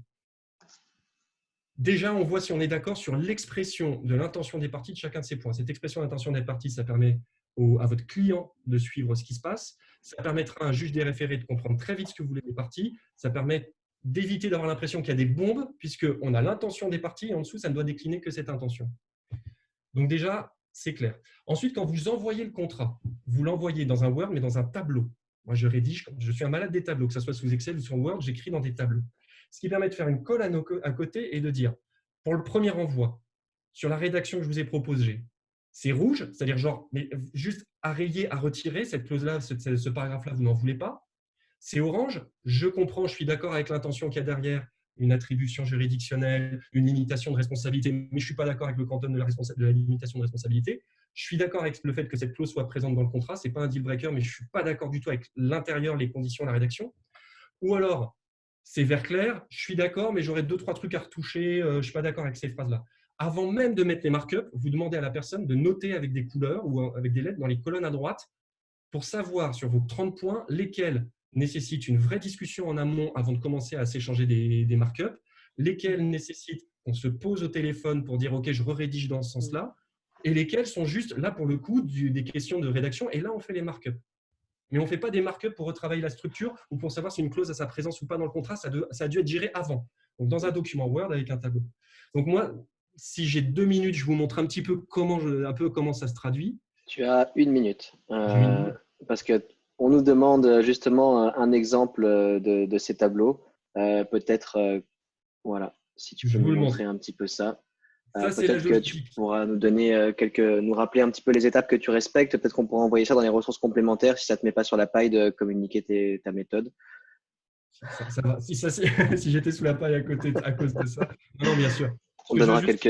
Déjà, on voit si on est d'accord sur l'expression de l'intention des parties de chacun de ces points. Cette expression d'intention des parties, ça permet à votre client de suivre ce qui se passe. Ça permettra à un juge des référés de comprendre très vite ce que voulaient les parties. Ça permet d'éviter d'avoir l'impression qu'il y a des bombes, puisqu'on a l'intention des parties et en dessous, ça ne doit décliner que cette intention. Donc déjà, c'est clair. Ensuite, quand vous envoyez le contrat, vous l'envoyez dans un Word, mais dans un tableau. Moi, je rédige, je suis un malade des tableaux, que ce soit sous Excel ou sur Word, j'écris dans des tableaux. Ce qui permet de faire une colonne à côté et de dire, pour le premier envoi, sur la rédaction que je vous ai proposée, c'est rouge, c'est-à-dire genre, mais juste à rayer, à retirer, cette clause-là, ce paragraphe-là, vous n'en voulez pas. C'est orange, je comprends, je suis d'accord avec l'intention qu'il y a derrière, une attribution juridictionnelle, une limitation de responsabilité, mais je ne suis pas d'accord avec le quantum de la limitation de responsabilité. Je suis d'accord avec le fait que cette clause soit présente dans le contrat, ce n'est pas un deal breaker, mais je ne suis pas d'accord du tout avec l'intérieur, les conditions, la rédaction. Ou alors, c'est vert clair, je suis d'accord, mais j'aurais 2-3 trucs à retoucher, je ne suis pas d'accord avec ces phrases-là. Avant même de mettre les markups, vous demandez à la personne de noter avec des couleurs ou avec des lettres dans les colonnes à droite pour savoir sur vos 30 points lesquels nécessitent une vraie discussion en amont avant de commencer à s'échanger des markups, lesquels nécessitent qu'on se pose au téléphone pour dire « Ok, je rédige dans ce sens-là », et lesquels sont juste, là, pour le coup, des questions de rédaction, et là, on fait les markups. Mais on ne fait pas des markups pour retravailler la structure ou pour savoir si une clause a sa présence ou pas dans le contrat, ça a dû être géré avant, donc dans un document Word avec un tableau. Donc moi, si j'ai 2 minutes, je vous montre un petit peu comment ça se traduit. Tu as 1 minute. Parce qu'on nous demande justement un exemple de ces tableaux. Peut-être, voilà, si tu peux nous montrer un petit peu ça. Peut-être que tu pourras nous donner nous rappeler un petit peu les étapes que tu respectes. Peut-être qu'on pourra envoyer ça dans les ressources complémentaires si ça ne te met pas sur la paille de communiquer ta méthode. Ça va. Si j'étais sous la paille à cause de ça. Non, bien sûr. On donnera quelques.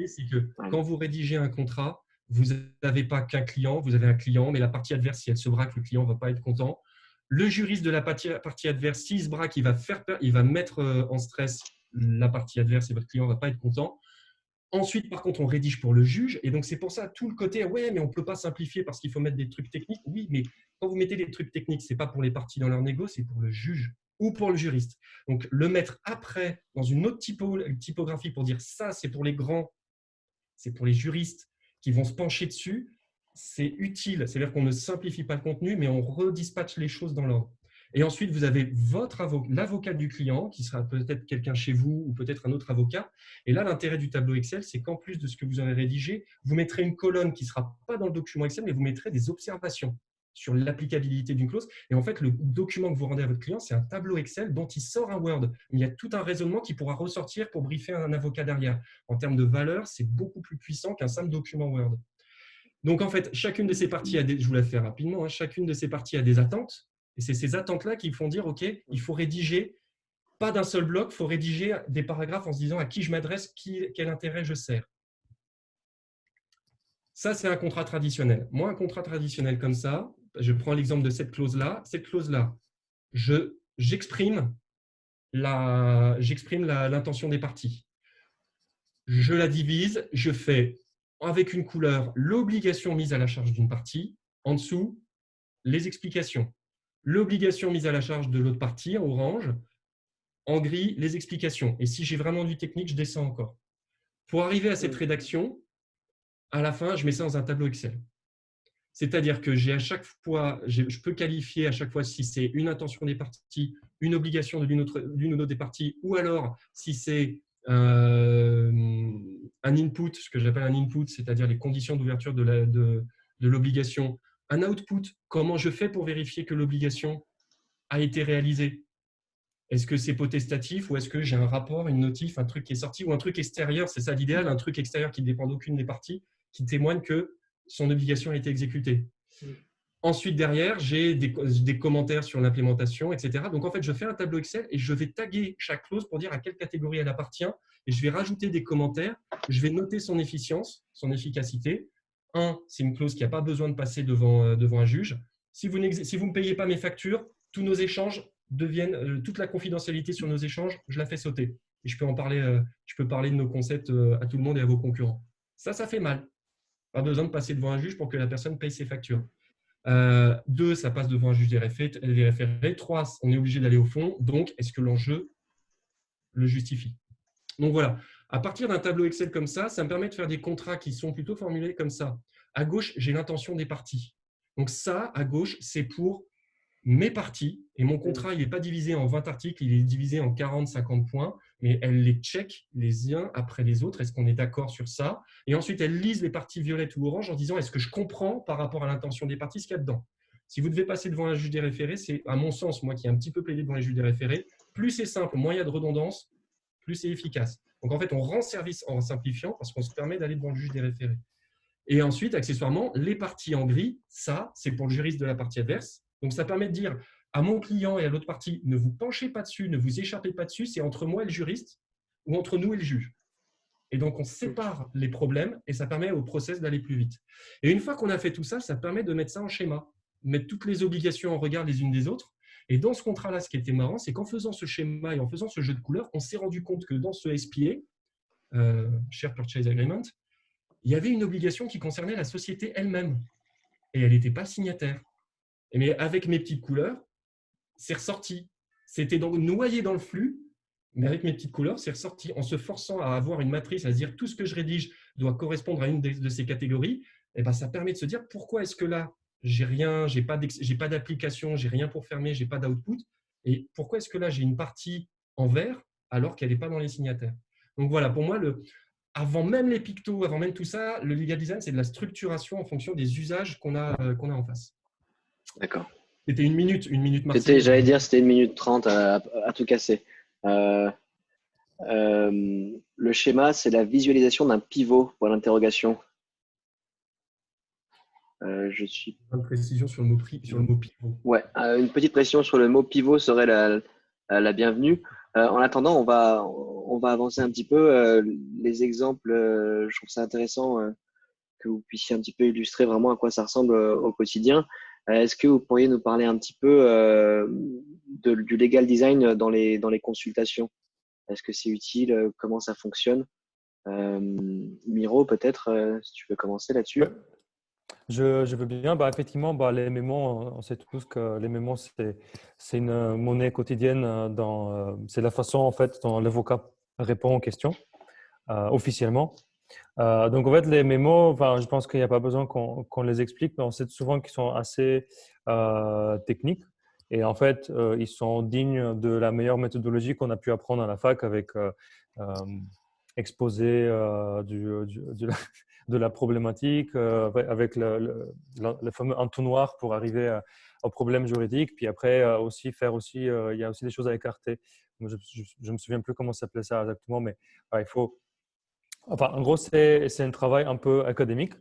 C'est que quand vous rédigez un contrat, vous n'avez pas qu'un client, vous avez un client, mais la partie adverse, si elle se braque, le client ne va pas être content. Le juriste de la partie adverse, s'il se braque, il va mettre en stress la partie adverse et votre client ne va pas être content. Ensuite, par contre, on rédige pour le juge. Et donc, c'est pour ça, tout le côté, ouais, mais on ne peut pas simplifier parce qu'il faut mettre des trucs techniques. Oui, mais quand vous mettez des trucs techniques, ce n'est pas pour les parties dans leur négo, c'est pour le juge ou pour le juriste. Donc, le mettre après dans une autre typographie pour dire ça, c'est pour les grands, c'est pour les juristes qui vont se pencher dessus, c'est utile. C'est-à-dire qu'on ne simplifie pas le contenu, mais on redispatche les choses dans l'ordre. Et ensuite, vous avez l'avocat du client, qui sera peut-être quelqu'un chez vous ou peut-être un autre avocat. Et là, l'intérêt du tableau Excel, c'est qu'en plus de ce que vous aurez rédigé, vous mettrez une colonne qui ne sera pas dans le document Excel, mais vous mettrez des observations sur l'applicabilité d'une clause. Et en fait, le document que vous rendez à votre client, c'est un tableau Excel dont il sort un Word. Il y a tout un raisonnement qui pourra ressortir pour briefer un avocat derrière. En termes de valeur, c'est beaucoup plus puissant qu'un simple document Word. Donc, en fait, chacune de ces parties je vous la fais rapidement, chacune de ces parties a des attentes. Et c'est ces attentes-là qui font dire, OK, il faut rédiger, pas d'un seul bloc, il faut rédiger des paragraphes en se disant à qui je m'adresse, quel intérêt je sers. Ça, c'est un contrat traditionnel. Moi, un contrat traditionnel comme ça, je prends l'exemple de cette clause-là. Cette clause-là, j'exprime l'intention des parties. Je la divise, je fais avec une couleur l'obligation mise à la charge d'une partie, en dessous, les explications. L'obligation mise à la charge de l'autre partie, en orange, en gris, les explications. Et si j'ai vraiment du technique, je descends encore. Pour arriver à cette rédaction, à la fin, je mets ça dans un tableau Excel. C'est-à-dire que j'ai à chaque fois, je peux qualifier à chaque fois si c'est une intention des parties, une obligation de l'une ou l'autre des parties, ou alors si c'est un input, ce que j'appelle un input, c'est-à-dire les conditions d'ouverture de l'obligation, un output, comment je fais pour vérifier que l'obligation a été réalisée. Est-ce que c'est potestatif ou est-ce que j'ai un rapport, une notif, un truc qui est sorti ou un truc extérieur, c'est ça l'idéal, un truc extérieur qui ne dépend d'aucune des parties, qui témoigne que son obligation a été exécutée. Ensuite, derrière, j'ai des commentaires sur l'implémentation, etc. Donc, en fait, je fais un tableau Excel et je vais taguer chaque clause pour dire à quelle catégorie elle appartient et je vais rajouter des commentaires. Je vais noter son efficacité. C'est une clause qui n'a pas besoin de passer devant un juge. Si vous ne me payez pas mes factures, tous nos échanges deviennent, toute la confidentialité sur nos échanges, je la fais sauter. Et je peux parler de nos concepts à tout le monde et à vos concurrents. Ça fait mal. Pas besoin de passer devant un juge pour que la personne paye ses factures. 2, ça passe devant un juge des référés. 3, on est obligé d'aller au fond. Donc, est-ce que l'enjeu le justifie? Donc voilà, à partir d'un tableau Excel comme ça me permet de faire des contrats qui sont plutôt formulés comme ça. À gauche, j'ai l'intention des parties. Donc ça, à gauche, c'est pour mes parties, et mon contrat, il n'est pas divisé en 20 articles, il est divisé en 40, 50 points, mais elle les check les uns après les autres. Est-ce qu'on est d'accord sur ça? Et ensuite, elle lise les parties violettes ou oranges en disant, est-ce que je comprends par rapport à l'intention des parties ce qu'il y a dedans? Si vous devez passer devant un juge des référés, c'est, à mon sens, moi qui ai un petit peu plaidé devant les juges des référés, plus c'est simple, moins il y a de redondance, plus c'est efficace. Donc en fait, on rend service en simplifiant parce qu'on se permet d'aller devant le juge des référés. Et ensuite, accessoirement, les parties en gris, ça, c'est pour le juriste de la partie adverse. Donc, ça permet de dire à mon client et à l'autre partie, ne vous penchez pas dessus, ne vous échappez pas dessus, c'est entre moi et le juriste ou entre nous et le juge. Et donc, on sépare les problèmes et ça permet au process d'aller plus vite. Et une fois qu'on a fait tout ça, ça permet de mettre ça en schéma, mettre toutes les obligations en regard les unes des autres. Et dans ce contrat-là, ce qui était marrant, c'est qu'en faisant ce schéma et en faisant ce jeu de couleurs, on s'est rendu compte que dans ce SPA, Share Purchase Agreement, il y avait une obligation qui concernait la société elle-même. Et elle n'était pas signataire. Mais avec mes petites couleurs, c'est ressorti. C'était donc noyé dans le flux, mais avec mes petites couleurs, c'est ressorti. En se forçant à avoir une matrice, à se dire tout ce que je rédige doit correspondre à une de ces catégories, et ben ça permet de se dire pourquoi est-ce que là, j'ai rien, j'ai pas d'application, j'ai rien pour fermer, j'ai pas d'output, et pourquoi est-ce que là, j'ai une partie en vert alors qu'elle n'est pas dans les signataires. Donc voilà, pour moi, avant même les pictos, avant même tout ça, le legal design, c'est de la structuration en fonction des usages qu'on a en face. D'accord. C'était une minute marseillaise. J'allais dire, c'était 1 minute 30 à tout casser. Le schéma, c'est la visualisation d'un pivot pour l'interrogation. Je suis. Une précision sur le mot pivot. Ouais, une petite précision sur le mot pivot serait la bienvenue. En attendant, on va avancer un petit peu. Les exemples, je trouve ça intéressant que vous puissiez un petit peu illustrer vraiment à quoi ça ressemble au quotidien. Est-ce que vous pourriez nous parler un petit peu du legal design dans les consultations? Est-ce que c'est utile? Comment ça fonctionne? Miro, peut-être, si tu veux commencer là-dessus. Ouais. Je veux bien. Effectivement, les mémos, on sait tous que les mémos, c'est une monnaie quotidienne. C'est la façon en fait dont l'avocat répond aux questions officiellement. Donc, en fait, les mémos, je pense qu'il n'y a pas besoin qu'on les explique, mais on sait souvent qu'ils sont assez techniques. Et en fait, ils sont dignes de la meilleure méthodologie qu'on a pu apprendre à la fac avec exposé de la problématique, avec le fameux entonnoir pour arriver au problème juridique. Puis après, il y a aussi des choses à écarter. Je ne me souviens plus comment s'appelait ça exactement, mais il faut. En gros, c'est un travail un peu académique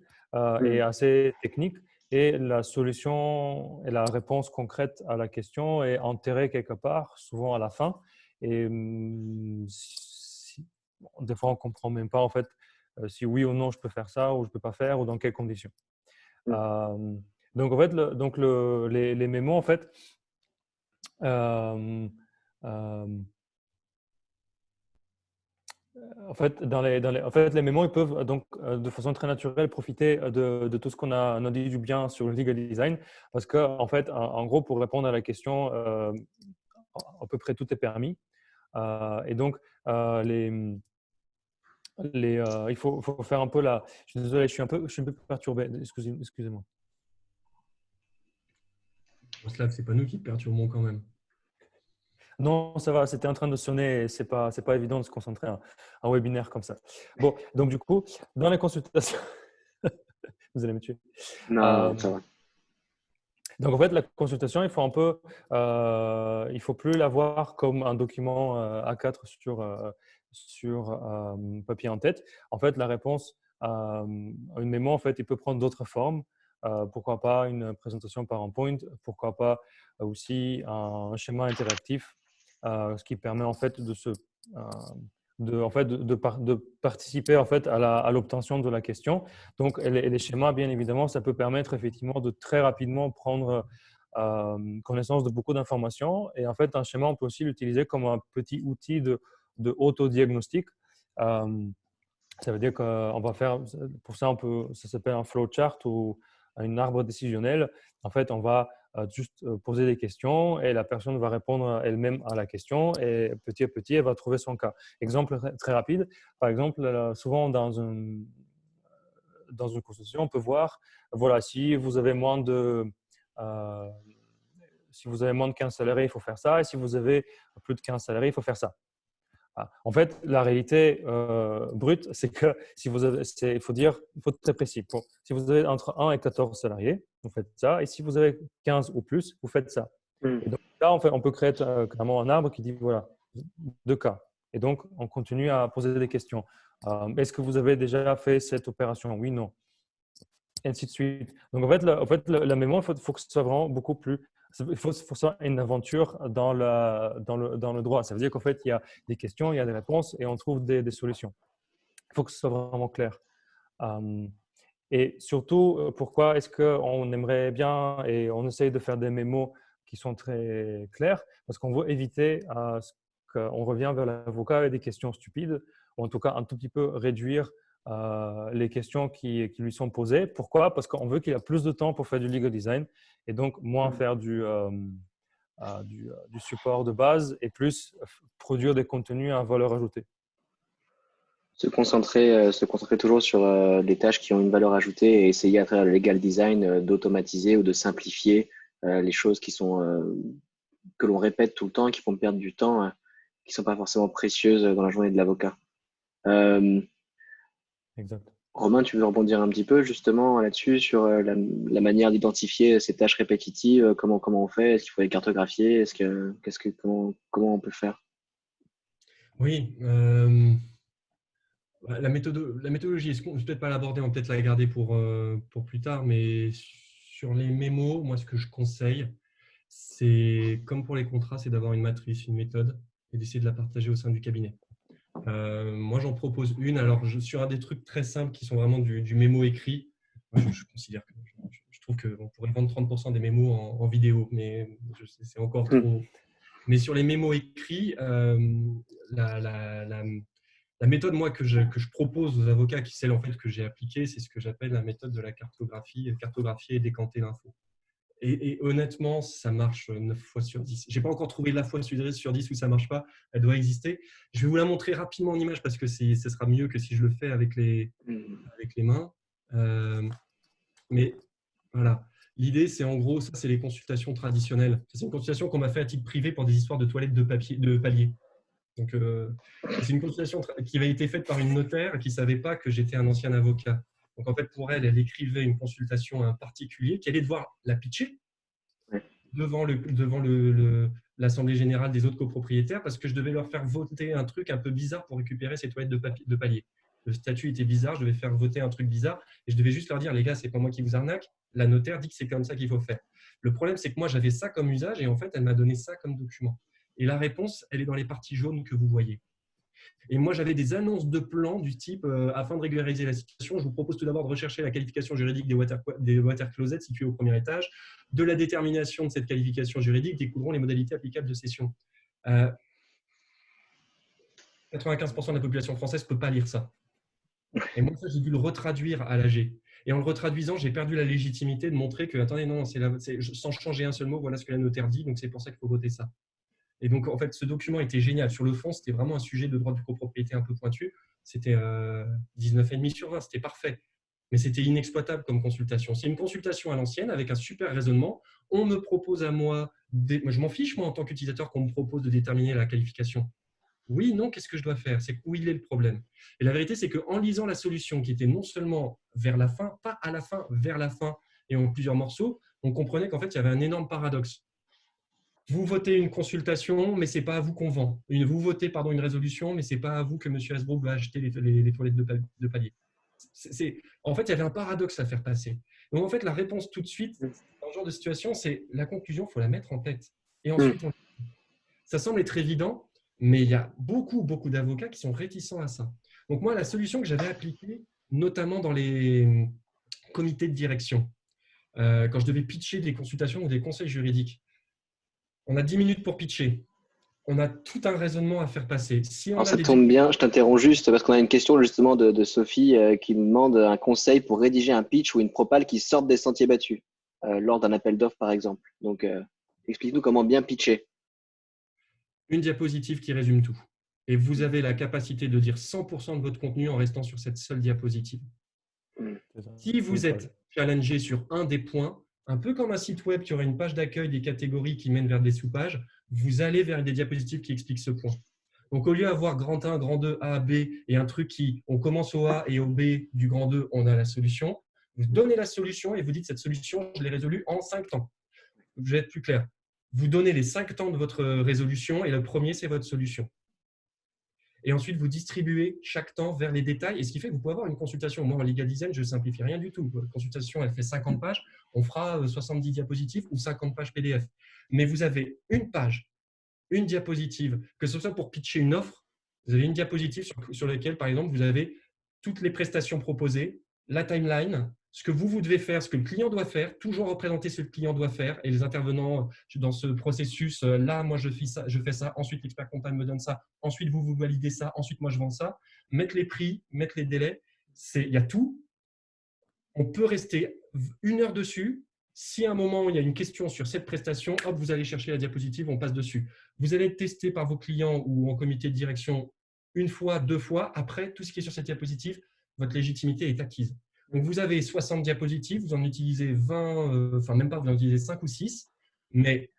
et assez technique. Et la solution et la réponse concrète à la question est enterrée quelque part, souvent à la fin. Et des fois, on ne comprend même pas en fait si oui ou non je peux faire ça ou je ne peux pas faire ou dans quelles conditions. Donc, en fait, les mémos, en fait, les mémos, ils peuvent donc de façon très naturelle profiter de tout ce qu'on a dit du bien sur le legal design parce que en fait, en gros, pour répondre à la question, à peu près tout est permis. Et donc, il faut faire un peu la. Je suis désolé, je suis un peu perturbé. Excusez-moi. Slav, c'est pas nous qui perturbons quand même. Non, ça va, c'était en train de sonner et c'est pas évident de se concentrer à un webinaire comme ça. Bon, donc du coup, dans les consultations, vous allez me tuer. Non, ça va. Donc en fait, la consultation, il faut plus la voir comme un document A4 sur papier en tête. En fait, la réponse à une mémo, en fait, il peut prendre d'autres formes. Pourquoi pas une présentation PowerPoint, pourquoi pas aussi un schéma interactif, ce qui permet en fait de participer en fait à l'obtention de la question. Donc, les schémas, bien évidemment, ça peut permettre effectivement de très rapidement prendre connaissance de beaucoup d'informations. Et en fait, un schéma, on peut aussi l'utiliser comme un petit outil de autodiagnostic. Ça veut dire qu'on va faire, pour ça, ça s'appelle un flowchart ou un arbre décisionnel. En fait, on va juste poser des questions et la personne va répondre elle-même à la question et petit à petit, elle va trouver son cas. Exemple très rapide, par exemple, souvent dans une consultation, on peut voir, voilà, si vous avez moins de si vous avez moins de 15 salariés, il faut faire ça. Et si vous avez plus de 15 salariés, il faut faire ça. En fait, la réalité brute, c'est que si vous avez, il faut être très précis. Si vous avez entre 1 et 14 salariés, vous faites ça. Et si vous avez 15 ou plus, vous faites ça. Et donc là, on peut créer clairement un arbre qui dit, voilà, 2 cas. Et donc, on continue à poser des questions. Est-ce que vous avez déjà fait cette opération? Oui, non. Et ainsi de suite. Donc, en fait, la mémoire, il faut que ce soit vraiment beaucoup plus… Il faut que ce soit une aventure dans le droit. Ça veut dire qu'en fait, il y a des questions, il y a des réponses et on trouve des solutions. Il faut que ce soit vraiment clair. Et surtout, pourquoi est-ce qu'on aimerait bien et on essaye de faire des mémos qui sont très clairs? Parce qu'on veut éviter qu'on revient vers l'avocat avec des questions stupides, ou en tout cas un tout petit peu réduire les questions qui lui sont posées. Pourquoi? Parce qu'on veut qu'il ait plus de temps pour faire du legal design et donc moins faire du support de base et plus produire des contenus à valeur ajoutée. Se concentrer toujours sur les tâches qui ont une valeur ajoutée et essayer à travers le legal design d'automatiser ou de simplifier les choses qui sont que l'on répète tout le temps et qui font perdre du temps, qui ne sont pas forcément précieuses dans la journée de l'avocat. Exact. Romain, tu veux rebondir un petit peu justement là-dessus sur la manière d'identifier ces tâches répétitives, comment on fait? Est-ce qu'il faut les cartographier? Comment on peut faire? Oui, la méthodologie, je ne vais peut-être pas l'aborder, on va peut-être la garder pour plus tard, mais sur les mémos, moi, ce que je conseille, c'est, comme pour les contrats, c'est d'avoir une matrice, une méthode et d'essayer de la partager au sein du cabinet. Moi, j'en propose une. Alors, sur un des trucs très simples qui sont vraiment du mémo écrit, je considère que je trouve qu'on pourrait vendre 30% des mémos en vidéo, mais c'est encore trop. Mais sur les mémos écrits, la méthode moi, que je propose aux avocats, qui est celle en fait, que j'ai appliquée, c'est ce que j'appelle la méthode de la cartographie, cartographier et décanter l'info. Et honnêtement, ça marche 9 fois sur 10. Je n'ai pas encore trouvé la fois sur 10 où ça ne marche pas. Elle doit exister. Je vais vous la montrer rapidement en image parce que ce sera mieux que si je le fais avec les mains. Mais voilà. L'idée, c'est en gros, ça, c'est les consultations traditionnelles. C'est une consultation qu'on m'a fait à titre privé pour des histoires de toilettes de palier. Donc, c'est une consultation qui avait été faite par une notaire qui ne savait pas que j'étais un ancien avocat. Donc, en fait, pour elle, elle écrivait une consultation à un particulier qui allait devoir la pitcher devant l'Assemblée générale des autres copropriétaires parce que je devais leur faire voter un truc un peu bizarre pour récupérer ces toilettes de palier. Le statut était bizarre, je devais faire voter un truc bizarre et je devais juste leur dire, les gars, c'est pas moi qui vous arnaque, la notaire dit que c'est comme ça qu'il faut faire. Le problème, c'est que moi, j'avais ça comme usage et en fait, elle m'a donné ça comme document. Et la réponse, elle est dans les parties jaunes que vous voyez. Et moi, j'avais des annonces de plans du type afin de régulariser la situation, je vous propose tout d'abord de rechercher la qualification juridique des water closets situés au premier étage. De la détermination de cette qualification juridique découleront les modalités applicables de cession. 95% de la population française ne peut pas lire ça. Et moi, ça, j'ai dû le retraduire à l'AG. Et en le retraduisant, j'ai perdu la légitimité de montrer que, attendez, non, sans changer un seul mot, voilà ce que la notaire dit, donc c'est pour ça qu'il faut voter ça. Et donc, en fait, ce document était génial. Sur le fond, c'était vraiment un sujet de droit de copropriété un peu pointu. C'était 19,5 sur 20, c'était parfait. Mais c'était inexploitable comme consultation. C'est une consultation à l'ancienne avec un super raisonnement. On me propose à moi, je m'en fiche, moi, en tant qu'utilisateur, qu'on me propose de déterminer la qualification. Oui, non, qu'est-ce que je dois faire? C'est où il est le problème? Et la vérité, c'est qu'en lisant la solution qui était non seulement vers la fin, pas à la fin, vers la fin, et en plusieurs morceaux, on comprenait qu'en fait, il y avait un énorme paradoxe. Vous votez une consultation, mais ce n'est pas à vous qu'on vend. Vous votez une résolution, mais ce n'est pas à vous que M. Hasbrook va acheter les toilettes de palier. En fait, il y avait un paradoxe à faire passer. Donc, en fait, la réponse tout de suite, dans ce genre de situation, c'est la conclusion, il faut la mettre en tête. Et ensuite, ça semble être évident, mais il y a beaucoup d'avocats qui sont réticents à ça. Donc, moi, la solution que j'avais appliquée, notamment dans les comités de direction, quand je devais pitcher des consultations ou des conseils juridiques, on a 10 minutes pour pitcher. On a tout un raisonnement à faire passer. Alors, ça tombe bien, je t'interromps juste parce qu'on a une question justement de Sophie qui nous demande un conseil pour rédiger un pitch ou une propale qui sorte des sentiers battus lors d'un appel d'offres par exemple. Donc, explique-nous comment bien pitcher. Une diapositive qui résume tout. Et vous avez la capacité de dire 100% de votre contenu en restant sur cette seule diapositive. Si vous êtes challengé sur un des points, un peu comme un site web qui aurait une page d'accueil des catégories qui mènent vers des sous-pages, vous allez vers des diapositives qui expliquent ce point. Donc, au lieu d'avoir grand 1, grand 2, A, B et un truc qui, on commence au A et au B du grand 2, on a la solution, vous donnez la solution et vous dites cette solution, je l'ai résolue en 5 temps. Je vais être plus clair. Vous donnez les 5 temps de votre résolution et le premier, c'est votre solution. Et ensuite, vous distribuez chaque temps vers les détails. Et ce qui fait que vous pouvez avoir une consultation. Moi, en Legal Design, je ne simplifie rien du tout. La consultation, elle fait 50 pages. On fera 70 diapositives ou 50 pages PDF. Mais vous avez une page, une diapositive, que ce soit pour pitcher une offre, vous avez une diapositive sur laquelle, par exemple, vous avez toutes les prestations proposées, la timeline, ce que vous devez faire, ce que le client doit faire, toujours représenter ce que le client doit faire et les intervenants dans ce processus. Là, moi, je fais ça. Ensuite, l'expert comptable me donne ça. Ensuite, vous validez ça. Ensuite, moi, je vends ça. Mettre les prix, mettre les délais. Il y a tout. On peut rester 1 heure dessus. Si à un moment, il y a une question sur cette prestation, hop, vous allez chercher la diapositive, on passe dessus. Vous allez être testé par vos clients ou en comité de direction 1 fois, 2 fois. Après, tout ce qui est sur cette diapositive, votre légitimité est acquise. Donc, vous avez 60 diapositives, vous en utilisez 20, enfin même pas, vous en utilisez 5 ou 6. Mais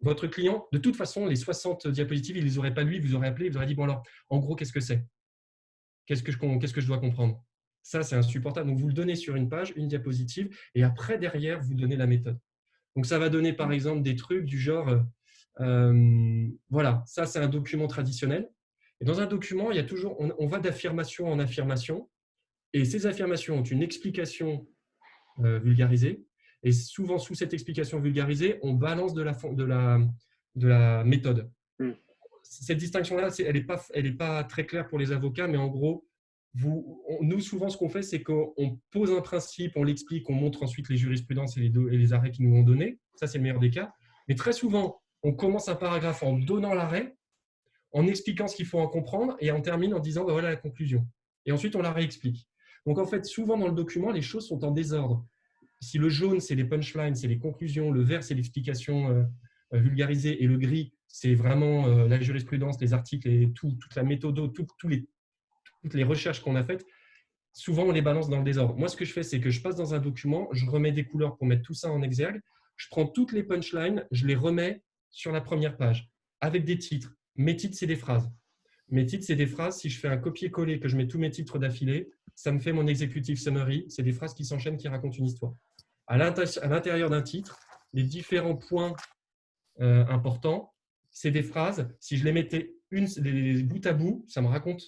votre client, de toute façon, les 60 diapositives, il ne les aurait pas lues, il vous aurait appelé, il vous aurait dit, bon alors, en gros, qu'est-ce que c'est? Qu'est-ce que je dois comprendre? Ça, c'est insupportable. Donc, vous le donnez sur une page, une diapositive, et après, derrière, vous donnez la méthode. Donc, ça va donner, par exemple, des trucs du genre, voilà, ça, c'est un document traditionnel. Et dans un document, il y a toujours, on va d'affirmation en affirmation, et ces affirmations ont une explication vulgarisée. Et souvent, sous cette explication vulgarisée, on balance de la méthode. Cette distinction-là, elle n'est pas très claire pour les avocats, mais en gros, nous, souvent, ce qu'on fait, c'est qu'on pose un principe, on l'explique, on montre ensuite les jurisprudences et les arrêts qu'ils nous ont donnés. Ça, c'est le meilleur des cas. Mais très souvent, on commence un paragraphe en donnant l'arrêt, en expliquant ce qu'il faut en comprendre, et on termine en disant, ben voilà la conclusion. Et ensuite, on la réexplique. Donc, en fait, souvent dans le document, les choses sont en désordre. Si le jaune, c'est les punchlines, c'est les conclusions, le vert, c'est l'explication vulgarisée, et le gris, c'est vraiment la jurisprudence, les articles, et toute la méthode, toutes les recherches qu'on a faites, souvent on les balance dans le désordre. Moi, ce que je fais, c'est que je passe dans un document, je remets des couleurs pour mettre tout ça en exergue, je prends toutes les punchlines, je les remets sur la première page, avec des titres. Mes titres, c'est des phrases. Mes titres, c'est des phrases. Si je fais un copier-coller, que je mets tous mes titres d'affilée, ça me fait mon executive summary. C'est des phrases qui s'enchaînent, qui racontent une histoire. À l'intérieur d'un titre, les différents points importants, c'est des phrases. Si je les mettais les bout à bout, ça me raconte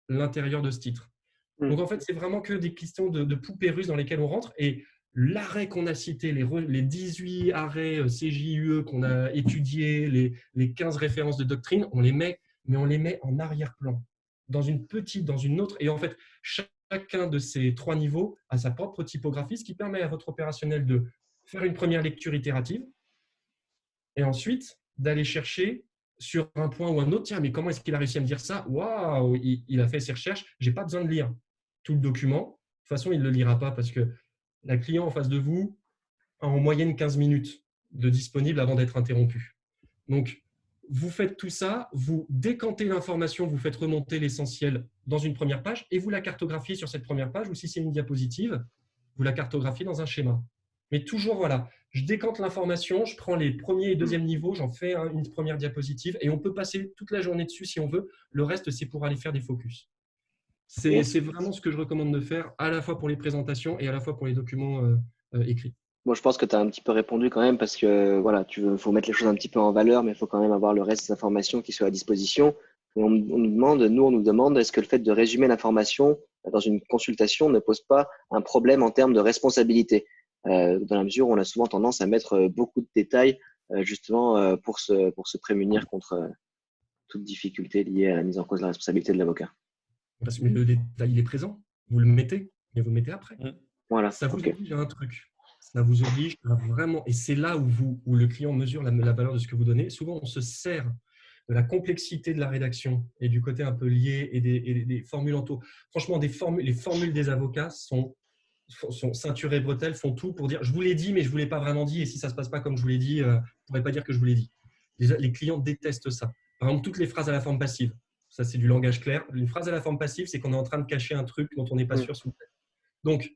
l'intérieur de ce titre. Donc, en fait, c'est vraiment que des questions de poupées russes dans lesquelles on rentre. Et l'arrêt qu'on a cité, les 18 arrêts CJUE qu'on a étudiés, les 15 références de doctrine, on les met en arrière-plan, dans une autre. Et en fait, chacun de ces 3 niveaux a sa propre typographie, ce qui permet à votre opérationnel de faire une première lecture itérative et ensuite d'aller chercher sur un point ou un autre. Tiens, mais comment est-ce qu'il a réussi à me dire ça? Waouh, il a fait ses recherches. Je n'ai pas besoin de lire tout le document. De toute façon, il ne le lira pas parce que la client en face de vous a en moyenne 15 minutes de disponible avant d'être interrompu. Donc, vous faites tout ça, vous décantez l'information, vous faites remonter l'essentiel dans une première page et vous la cartographiez sur cette première page, ou si c'est une diapositive, vous la cartographiez dans un schéma. Mais toujours, voilà, je décante l'information, je prends les premiers et deuxièmes niveaux, j'en fais une première diapositive et on peut passer toute la journée dessus si on veut. Le reste, c'est pour aller faire des focus. C'est vraiment ce que je recommande de faire, à la fois pour les présentations et à la fois pour les documents écrits. Bon, je pense que tu as un petit peu répondu quand même parce que voilà, faut mettre les choses un petit peu en valeur, mais il faut quand même avoir le reste des informations qui soient à disposition. Et on nous demande, est-ce que le fait de résumer l'information dans une consultation ne pose pas un problème en termes de responsabilité, dans la mesure où on a souvent tendance à mettre beaucoup de détails justement pour se prémunir contre toute difficulté liée à la mise en cause de la responsabilité de l'avocat. Parce que le détail, il est présent. Vous le mettez, mais vous le mettez après. Voilà. Ça vous oblige à un truc. Ça vous oblige à vraiment… Et c'est là où le client mesure la valeur de ce que vous donnez. Souvent, on se sert de la complexité de la rédaction et du côté un peu lié et des formules en taux. Franchement, les formules des avocats sont ceinture et bretelles, font tout pour dire « je vous l'ai dit, mais je ne vous l'ai pas vraiment dit. Et si ça ne se passe pas comme je vous l'ai dit, vous ne pourrez pas dire que je vous l'ai dit. » Les clients détestent ça. Par exemple, toutes les phrases à la forme passive. Ça, c'est du langage clair. Une phrase à la forme passive, c'est qu'on est en train de cacher un truc dont on n'est pas sûr sous le texte. Donc,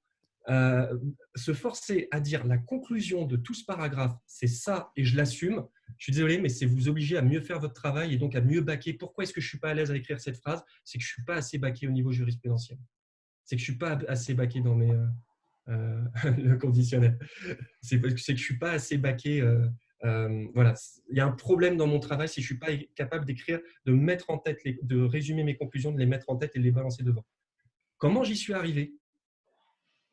Euh, Se forcer à dire la conclusion de tout ce paragraphe, c'est ça et je l'assume. Je suis désolé, mais c'est vous obliger à mieux faire votre travail et donc à mieux baquer. Pourquoi est-ce que je ne suis pas à l'aise à écrire cette phrase? C'est que je ne suis pas assez baqué au niveau jurisprudentiel. C'est que je ne suis pas assez baqué dans mes le conditionnel. C'est que je ne suis pas assez baqué. Voilà, il y a un problème dans mon travail si je ne suis pas capable d'écrire, de mettre en tête, de résumer mes conclusions, de les mettre en tête et de les balancer devant. Comment j'y suis arrivé?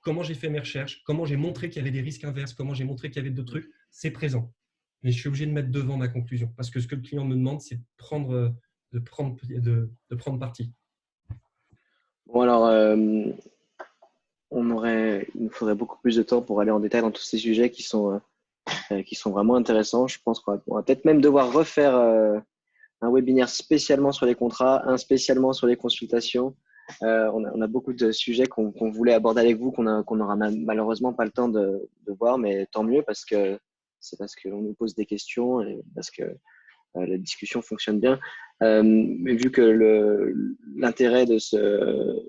Comment j'ai fait mes recherches, comment j'ai montré qu'il y avait des risques inverses, comment j'ai montré qu'il y avait d'autres trucs, c'est présent. Mais je suis obligé de mettre devant ma conclusion parce que ce que le client me demande, c'est de prendre parti. Bon, alors, il nous faudrait beaucoup plus de temps pour aller en détail dans tous ces sujets qui sont vraiment intéressants. Je pense qu'on va peut-être même devoir refaire un webinaire spécialement sur les contrats, un spécialement sur les consultations. On a beaucoup de sujets qu'on voulait aborder avec vous, qu'on n'aura malheureusement pas le temps de voir, mais tant mieux parce que c'est parce qu'on nous pose des questions et parce que la discussion fonctionne bien. Mais vu que l'intérêt de ce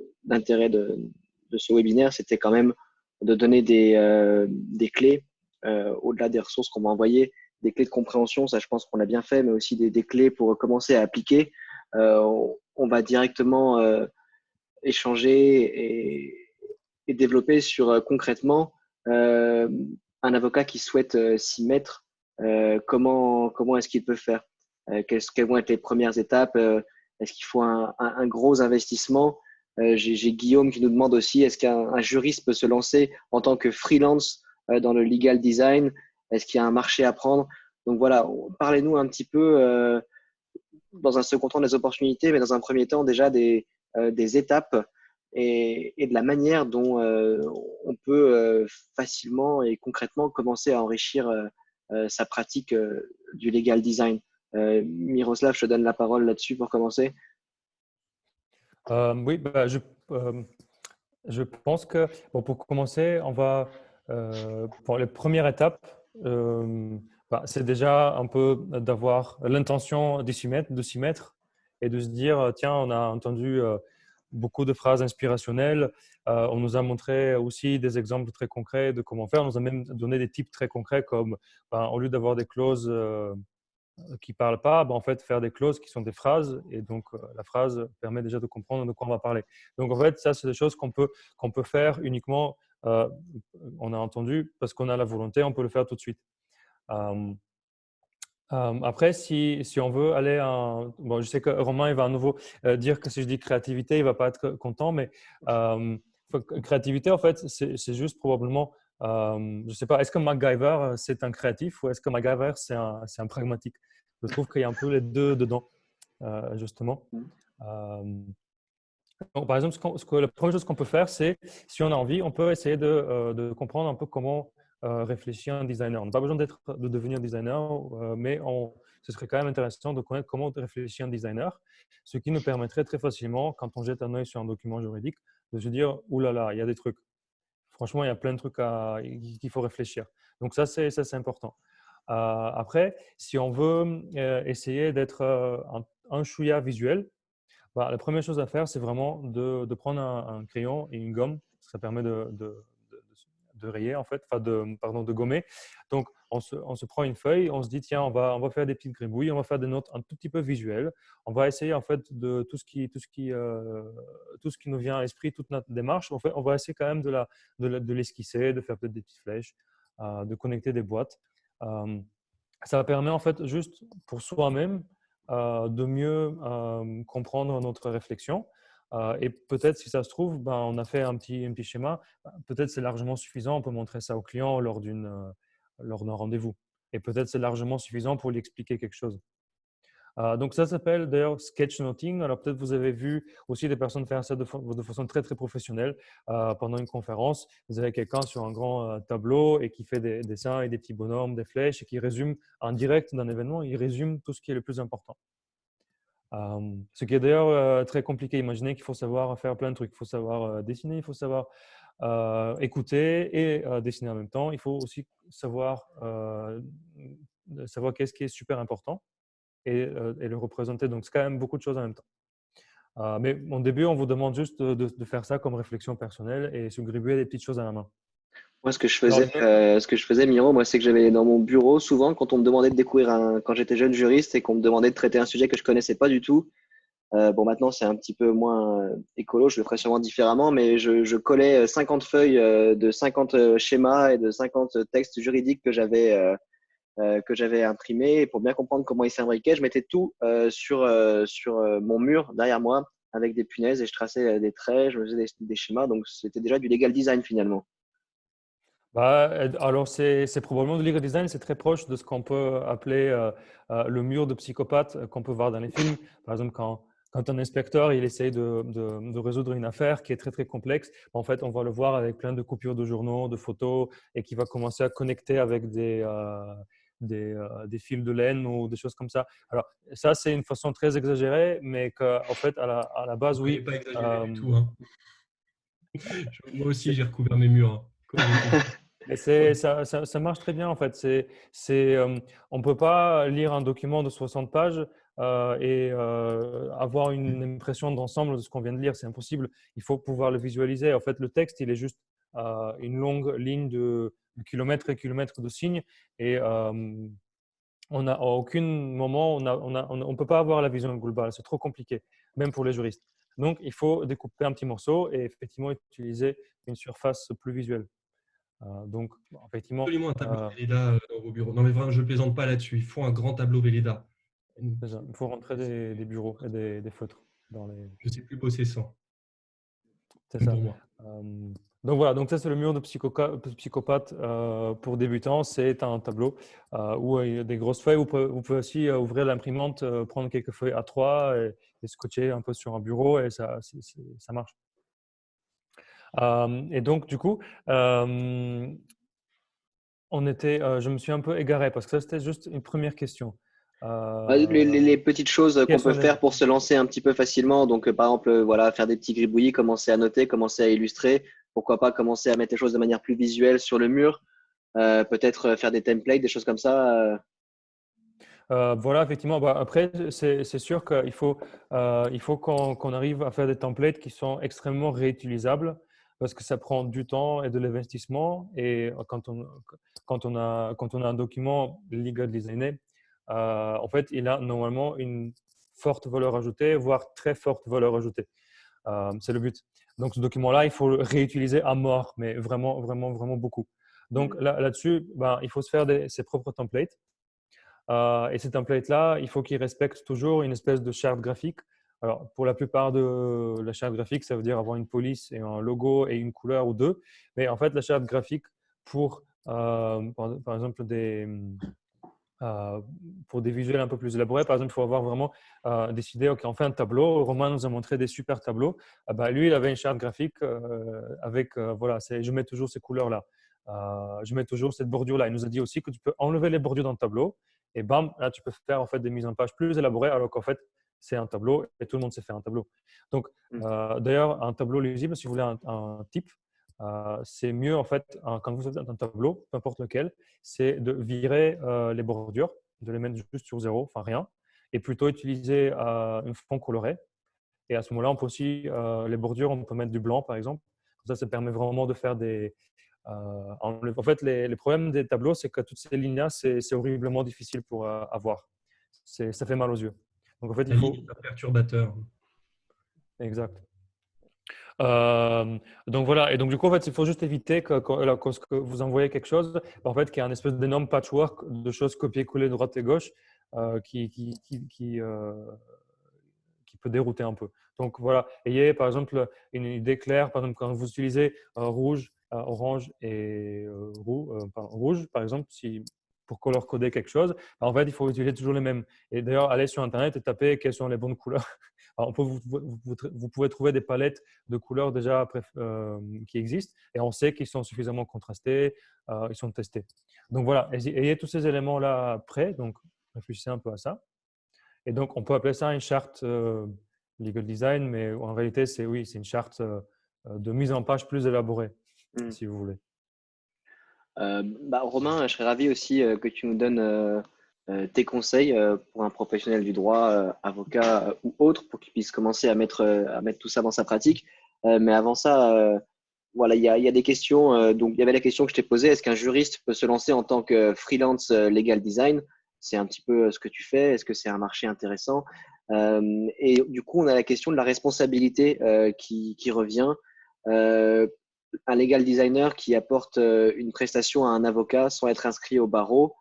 webinaire, c'était quand même de donner des clés au-delà des ressources qu'on va envoyer, des clés de compréhension, ça je pense qu'on l'a bien fait, mais aussi des clés pour commencer à appliquer. On va directement échanger et développer sur concrètement un avocat qui souhaite s'y mettre, comment est-ce qu'il peut faire, quelles vont être les premières étapes, est-ce qu'il faut un gros investissement. J'ai Guillaume qui nous demande aussi, est-ce qu'un juriste peut se lancer en tant que freelance dans le legal design? Est-ce qu'il y a un marché à prendre? Donc voilà, parlez-nous un petit peu dans un second temps des opportunités, mais dans un premier temps déjà des étapes et de la manière dont on peut facilement et concrètement commencer à enrichir sa pratique du legal design. Miroslav, je te donne la parole là-dessus pour commencer. Oui, je pense que pour commencer, on va pour les premières étapes, c'est déjà un peu d'avoir l'intention de s'y mettre et de se dire tiens, on a entendu beaucoup de phrases inspirationnelles, on nous a montré aussi des exemples très concrets de comment faire, on nous a même donné des types très concrets comme au lieu d'avoir des clauses qui ne parlent pas, en fait, faire des clauses qui sont des phrases. Et donc, la phrase permet déjà de comprendre de quoi on va parler. Donc, en fait, ça, c'est des choses qu'on peut faire uniquement, on a entendu, parce qu'on a la volonté, on peut le faire tout de suite. Après, si on veut aller bon, je sais que Romain, il va à nouveau dire que si je dis créativité, il ne va pas être content, mais créativité, en fait, c'est juste probablement, je ne sais pas, est-ce que MacGyver, c'est un créatif ou est-ce que MacGyver, c'est un pragmatique? Je trouve qu'il y a un peu les deux dedans, justement. Donc, par exemple, la première chose qu'on peut faire, c'est, si on a envie, on peut essayer de comprendre un peu comment réfléchir un designer. On n'a pas besoin de devenir designer, mais ce serait quand même intéressant de connaître comment réfléchir un designer, ce qui nous permettrait très facilement, quand on jette un œil sur un document juridique, de se dire « Ouh là là, il y a des trucs. Franchement, il y a plein de trucs qu'il faut réfléchir. » Donc ça, c'est important. Après, si on veut essayer d'être un chouïa visuel, la première chose à faire, c'est vraiment de prendre un crayon et une gomme. Ça permet de rayer, en fait, pardon, de gommer. Donc, on se prend une feuille, on se dit, tiens, on va faire des petites gribouilles, on va faire des notes un tout petit peu visuelles. On va essayer, en fait, de tout ce qui nous vient à l'esprit, toute notre démarche. En fait, on va essayer quand même de l'esquisser, de faire peut-être des petites flèches, de connecter des boîtes. Ça permet, en fait, juste pour soi-même, de mieux comprendre notre réflexion. Et peut-être, si ça se trouve, on a fait un petit schéma. Peut-être c'est largement suffisant. On peut montrer ça au client lors d'un rendez-vous. Et peut-être c'est largement suffisant pour lui expliquer quelque chose. Donc, ça s'appelle d'ailleurs sketchnoting. Alors, peut-être vous avez vu aussi des personnes faire ça de façon très, très professionnelle. Pendant une conférence, vous avez quelqu'un sur un grand tableau et qui fait des dessins et des petits bonhommes, des flèches et qui résume en direct d'un événement, il résume tout ce qui est le plus important. Ce qui est d'ailleurs très compliqué. Imaginez qu'il faut savoir faire plein de trucs. Il faut savoir dessiner, il faut savoir écouter et dessiner en même temps. Il faut aussi savoir qu'est-ce qui est super important et le représenter. Donc, c'est quand même beaucoup de choses en même temps. Mais au début, on vous demande juste de faire ça comme réflexion personnelle et se gribouiller des petites choses à la main. Moi, Alors, ce que je faisais, Miro, moi, c'est que j'avais dans mon bureau, souvent, quand on me demandait de découvrir quand j'étais jeune juriste et qu'on me demandait de traiter un sujet que je connaissais pas du tout. Bon, maintenant, c'est un petit peu moins écolo, je le ferai sûrement différemment, mais je collais 50 feuilles de 50 schémas et de 50 textes juridiques que j'avais imprimés. Et pour bien comprendre comment ils s'imbriquaient, je mettais tout sur mon mur derrière moi avec des punaises et je traçais des traits, je faisais des schémas. Donc, c'était déjà du legal design finalement. alors, c'est probablement du legal design, c'est très proche de ce qu'on peut appeler le mur de psychopathe qu'on peut voir dans les films. Par exemple, quand un inspecteur il essaye de résoudre une affaire qui est très, très complexe, en fait, on va le voir avec plein de coupures de journaux, de photos, et qui va commencer à connecter avec des fils de laine ou des choses comme ça. Alors, ça, c'est une façon très exagérée, mais qu'en fait, à la base, Vous ne oui. pouvez pas exagérer du euh, tout, hein. Moi aussi, j'ai recouvert mes murs, hein, comme beaucoup. Mais ça marche très bien en fait. On ne peut pas lire un document de 60 pages et avoir une impression d'ensemble de ce qu'on vient de lire. C'est impossible. Il faut pouvoir le visualiser. En fait, le texte, il est juste une longue ligne de kilomètres et kilomètres de signes. Et on a, à aucun moment, on peut pas avoir la vision globale. C'est trop compliqué, même pour les juristes. Donc, il faut découper un petit morceau et effectivement utiliser une surface plus visuelle. Donc, effectivement, Absolument un tableau Velleda dans vos bureaux. Non, mais vraiment, je ne plaisante pas là-dessus. Il faut un grand tableau Velleda. c'est ça. Il faut rentrer des bureaux et des feutres dans les. Je ne sais plus bosser sans, C'est même ça. pour moi. Donc voilà, donc ça c'est le mur de psychopathe pour débutants. C'est un tableau où il y a des grosses feuilles. Vous pouvez aussi ouvrir l'imprimante, prendre quelques feuilles A3 et scotcher un peu sur un bureau et ça marche. Et donc du coup, je me suis un peu égaré parce que ça c'était juste une première question. Les petites choses qu'on Quelles peut sont les. faire pour se lancer un petit peu facilement. Donc, par exemple, voilà, faire des petits gribouillis, commencer à noter, commencer à illustrer. Pourquoi pas commencer à mettre les choses de manière plus visuelle sur le mur. Peut-être faire des templates, des choses comme ça. Voilà, effectivement. Bah, après, c'est sûr qu'il faut qu'on arrive à faire des templates qui sont extrêmement réutilisables parce que ça prend du temps et de l'investissement. Et quand on a un document legal designé, en fait, il a normalement une forte valeur ajoutée, voire très forte valeur ajoutée. C'est le but. Donc, ce document-là, il faut le réutiliser à mort, mais vraiment, vraiment, vraiment beaucoup. Donc, là-dessus, ben, il faut se faire ses propres templates. Et ces templates-là, il faut qu'ils respectent toujours une espèce de charte graphique. Alors, pour la plupart de la charte graphique, ça veut dire avoir une police et un logo et une couleur ou deux. Mais en fait, la charte graphique, par exemple, euh, pour des visuels un peu plus élaborés, par exemple, il faut avoir vraiment décidé, OK, on fait un tableau. Romain nous a montré des super tableaux. Bah, lui, il avait une charte graphique avec, voilà, je mets toujours ces couleurs-là. Je mets toujours cette bordure-là. Il nous a dit aussi que tu peux enlever les bordures dans le tableau et bam, là, tu peux faire en fait des mises en page plus élaborées alors qu'en fait, c'est un tableau et tout le monde sait faire un tableau. Donc, d'ailleurs, un tableau lisible, si vous voulez un type, c'est mieux en fait, quand vous faites un tableau, peu importe lequel, c'est de virer les bordures, de les mettre juste sur zéro, enfin rien, et plutôt utiliser un fond coloré. Et à ce moment-là, on peut aussi, les bordures, on peut mettre du blanc par exemple. Comme ça permet vraiment de faire des. En fait, les problèmes des tableaux, c'est que toutes ces lignes-là, c'est horriblement difficile pour avoir. Ça fait mal aux yeux. Donc en fait, il La ligne faut. est un perturbateur. Exact. Donc voilà, et donc du coup, en fait, il faut juste éviter que vous envoyez quelque chose, en fait, qui est un espèce d'énorme patchwork de choses copier-coller de droite et gauche qui peut dérouter un peu. Donc voilà, ayez par exemple une idée claire, par exemple, quand vous utilisez rouge, orange et rouge, par exemple, pour color coder quelque chose, en fait, il faut utiliser toujours les mêmes. Et d'ailleurs, allez sur Internet et tapez quelles sont les bonnes couleurs. Alors, vous pouvez trouver des palettes de couleurs déjà qui existent et on sait qu'ils sont suffisamment contrastés, ils sont testés. Donc voilà, ayez tous ces éléments-là prêts, donc réfléchissez un peu à ça. Et donc, on peut appeler ça une charte legal design, mais en réalité, c'est une charte de mise en page plus élaborée, Mm. si vous voulez. Romain, je serais ravi aussi que tu nous donnes tes conseils pour un professionnel du droit, avocat ou autre, pour qu'il puisse commencer à mettre tout ça dans sa pratique. Mais avant ça, voilà, il y a des questions. Donc, il y avait la question que je t'ai posée, est-ce qu'un juriste peut se lancer en tant que freelance legal design? C'est un petit peu ce que tu fais. Est-ce que c'est un marché intéressant? Et du coup, on a la question de la responsabilité qui revient. Euh, un legal designer qui apporte une prestation à un avocat sans être inscrit au barreau,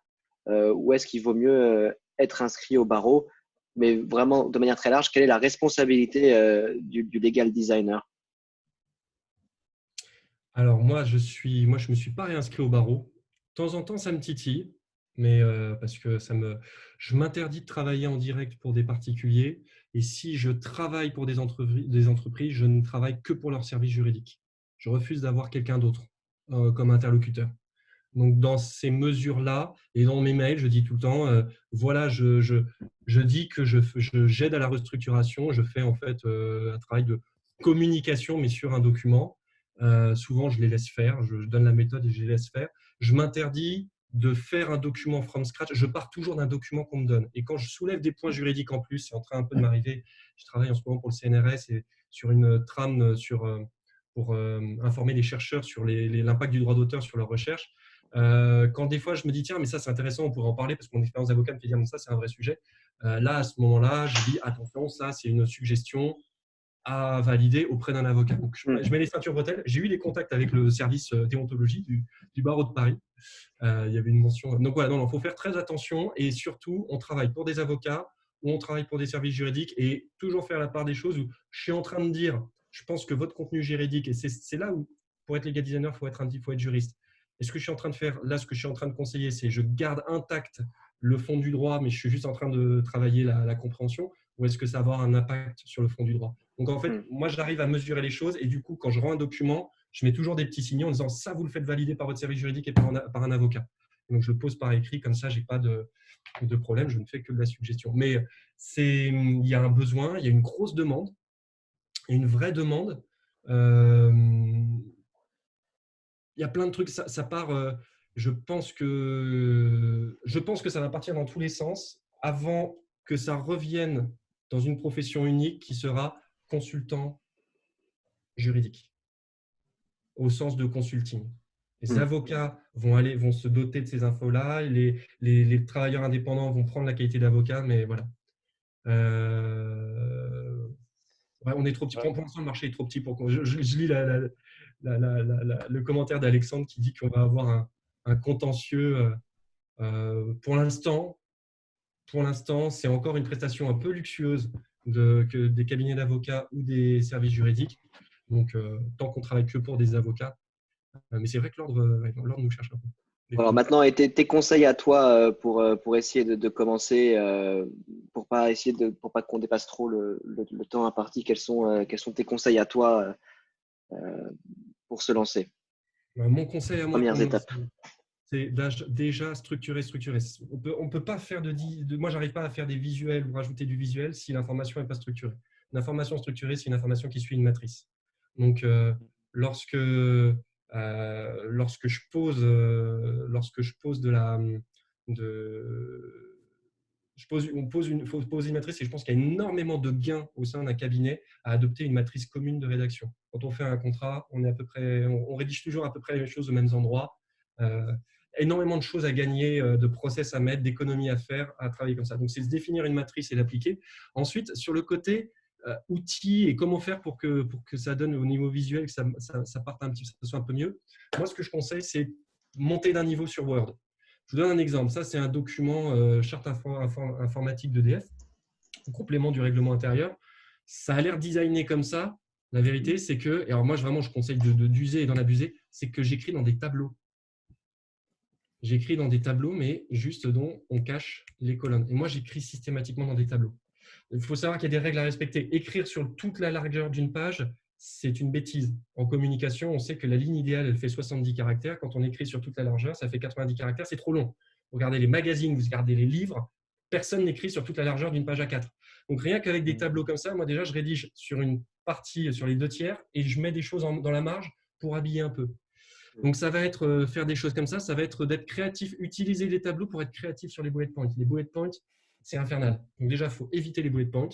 ou est-ce qu'il vaut mieux être inscrit au barreau? Mais vraiment, de manière très large, quelle est la responsabilité du legal designer? Alors moi, je me suis pas réinscrit au barreau. De temps en temps, ça me titille, mais parce que je m'interdis de travailler en direct pour des particuliers. Et si je travaille pour des entreprises, je ne travaille que pour leur service juridique. Je refuse d'avoir quelqu'un d'autre comme interlocuteur. Donc, dans ces mesures-là et dans mes mails, je dis tout le temps, voilà, je dis que j'aide à la restructuration. Je fais en fait un travail de communication, mais sur un document. Souvent, je les laisse faire. Je donne la méthode et je les laisse faire. Je m'interdis de faire un document from scratch. Je pars toujours d'un document qu'on me donne. Et quand je soulève des points juridiques en plus, c'est en train un peu de m'arriver. Je travaille en ce moment pour le CNRS et sur une trame pour informer les chercheurs sur l'impact du droit d'auteur sur leurs recherches. Quand des fois je me dis tiens mais ça c'est intéressant, on pourrait en parler parce que mon expérience d'avocat me fait dire mais ça c'est un vrai sujet, là à ce moment-là je dis attention, ça c'est une suggestion à valider auprès d'un avocat. Donc je mets les ceintures bretelles. J'ai eu des contacts avec le service déontologie du barreau de Paris. Il y avait une mention. Donc voilà, il faut faire très attention et surtout on travaille pour des avocats ou on travaille pour des services juridiques et toujours faire la part des choses où je suis en train de dire je pense que votre contenu juridique, et c'est là où pour être legal designer, faut être juriste. Et ce que je suis en train de faire, là, ce que je suis en train de conseiller, c'est je garde intact le fond du droit, mais je suis juste en train de travailler la compréhension, ou est-ce que ça va avoir un impact sur le fond du droit? Donc, en fait, moi, j'arrive à mesurer les choses et du coup, quand je rends un document, je mets toujours des petits signaux en disant ça, vous le faites valider par votre service juridique et par un avocat. Donc, je le pose par écrit, comme ça, je n'ai pas de problème, je ne fais que de la suggestion. Mais il y a un besoin, il y a une grosse demande, une vraie demande. Il y a plein de trucs, ça part. Je pense que ça va partir dans tous les sens avant que ça revienne dans une profession unique qui sera consultant juridique, au sens de consulting. Les avocats vont se doter de ces infos-là, les travailleurs indépendants vont prendre la qualité d'avocat, mais voilà. Ouais, on est trop petit. Pour l'instant, le marché est trop petit pour qu'on. Je lis le commentaire d'Alexandre qui dit qu'on va avoir un contentieux. Pour l'instant, c'est encore une prestation un peu luxueuse des cabinets d'avocats ou des services juridiques. Donc, tant qu'on travaille que pour des avocats. Mais c'est vrai que l'ordre nous cherche un peu. Alors maintenant, et tes conseils à toi pour essayer de commencer, pour pas qu'on dépasse trop le temps imparti, quels sont tes conseils à toi pour se lancer? Mon conseil à moi Premières pour me étapes. lancer, c'est déjà structurer. On peut pas faire moi, j'arrive pas à faire des visuels ou rajouter du visuel si l'information n'est pas structurée. Une information structurée, c'est une information qui suit une matrice. Donc, lorsque je pose faut poser une matrice et je pense qu'il y a énormément de gains au sein d'un cabinet à adopter une matrice commune de rédaction. Quand on fait un contrat, on rédige toujours à peu près les mêmes choses aux mêmes endroits. Énormément de choses à gagner, de process à mettre, d'économies à faire, à travailler comme ça. Donc, c'est se définir une matrice et l'appliquer. Ensuite, sur le côté outils et comment faire pour que ça donne au niveau visuel, que ça parte ça soit un peu mieux. Moi, ce que je conseille, c'est monter d'un niveau sur Word. Je vous donne un exemple. Ça, c'est un document charte informatique d'EDF, complément du règlement intérieur. Ça a l'air designé comme ça. La vérité, c'est que, et alors moi, je conseille d'user et d'en abuser, c'est que j'écris dans des tableaux. J'écris dans des tableaux, mais juste dont on cache les colonnes. Et moi, j'écris systématiquement dans des tableaux. Il faut savoir qu'il y a des règles à respecter. Écrire sur toute la largeur d'une page, c'est une bêtise. En communication, on sait que la ligne idéale, elle fait 70 caractères. Quand on écrit sur toute la largeur, ça fait 90 caractères. C'est trop long. Vous regardez les magazines, vous regardez les livres, personne n'écrit sur toute la largeur d'une page A4. Donc, rien qu'avec des tableaux comme ça, moi déjà, je rédige sur une partie, sur les 2 tiers, et je mets des choses dans la marge pour habiller un peu. Donc, ça va être faire des choses comme ça va être d'être créatif, utiliser les tableaux pour être créatif sur les bullet points. Les bullet points, c'est infernal. Donc, déjà, il faut éviter les bullet points.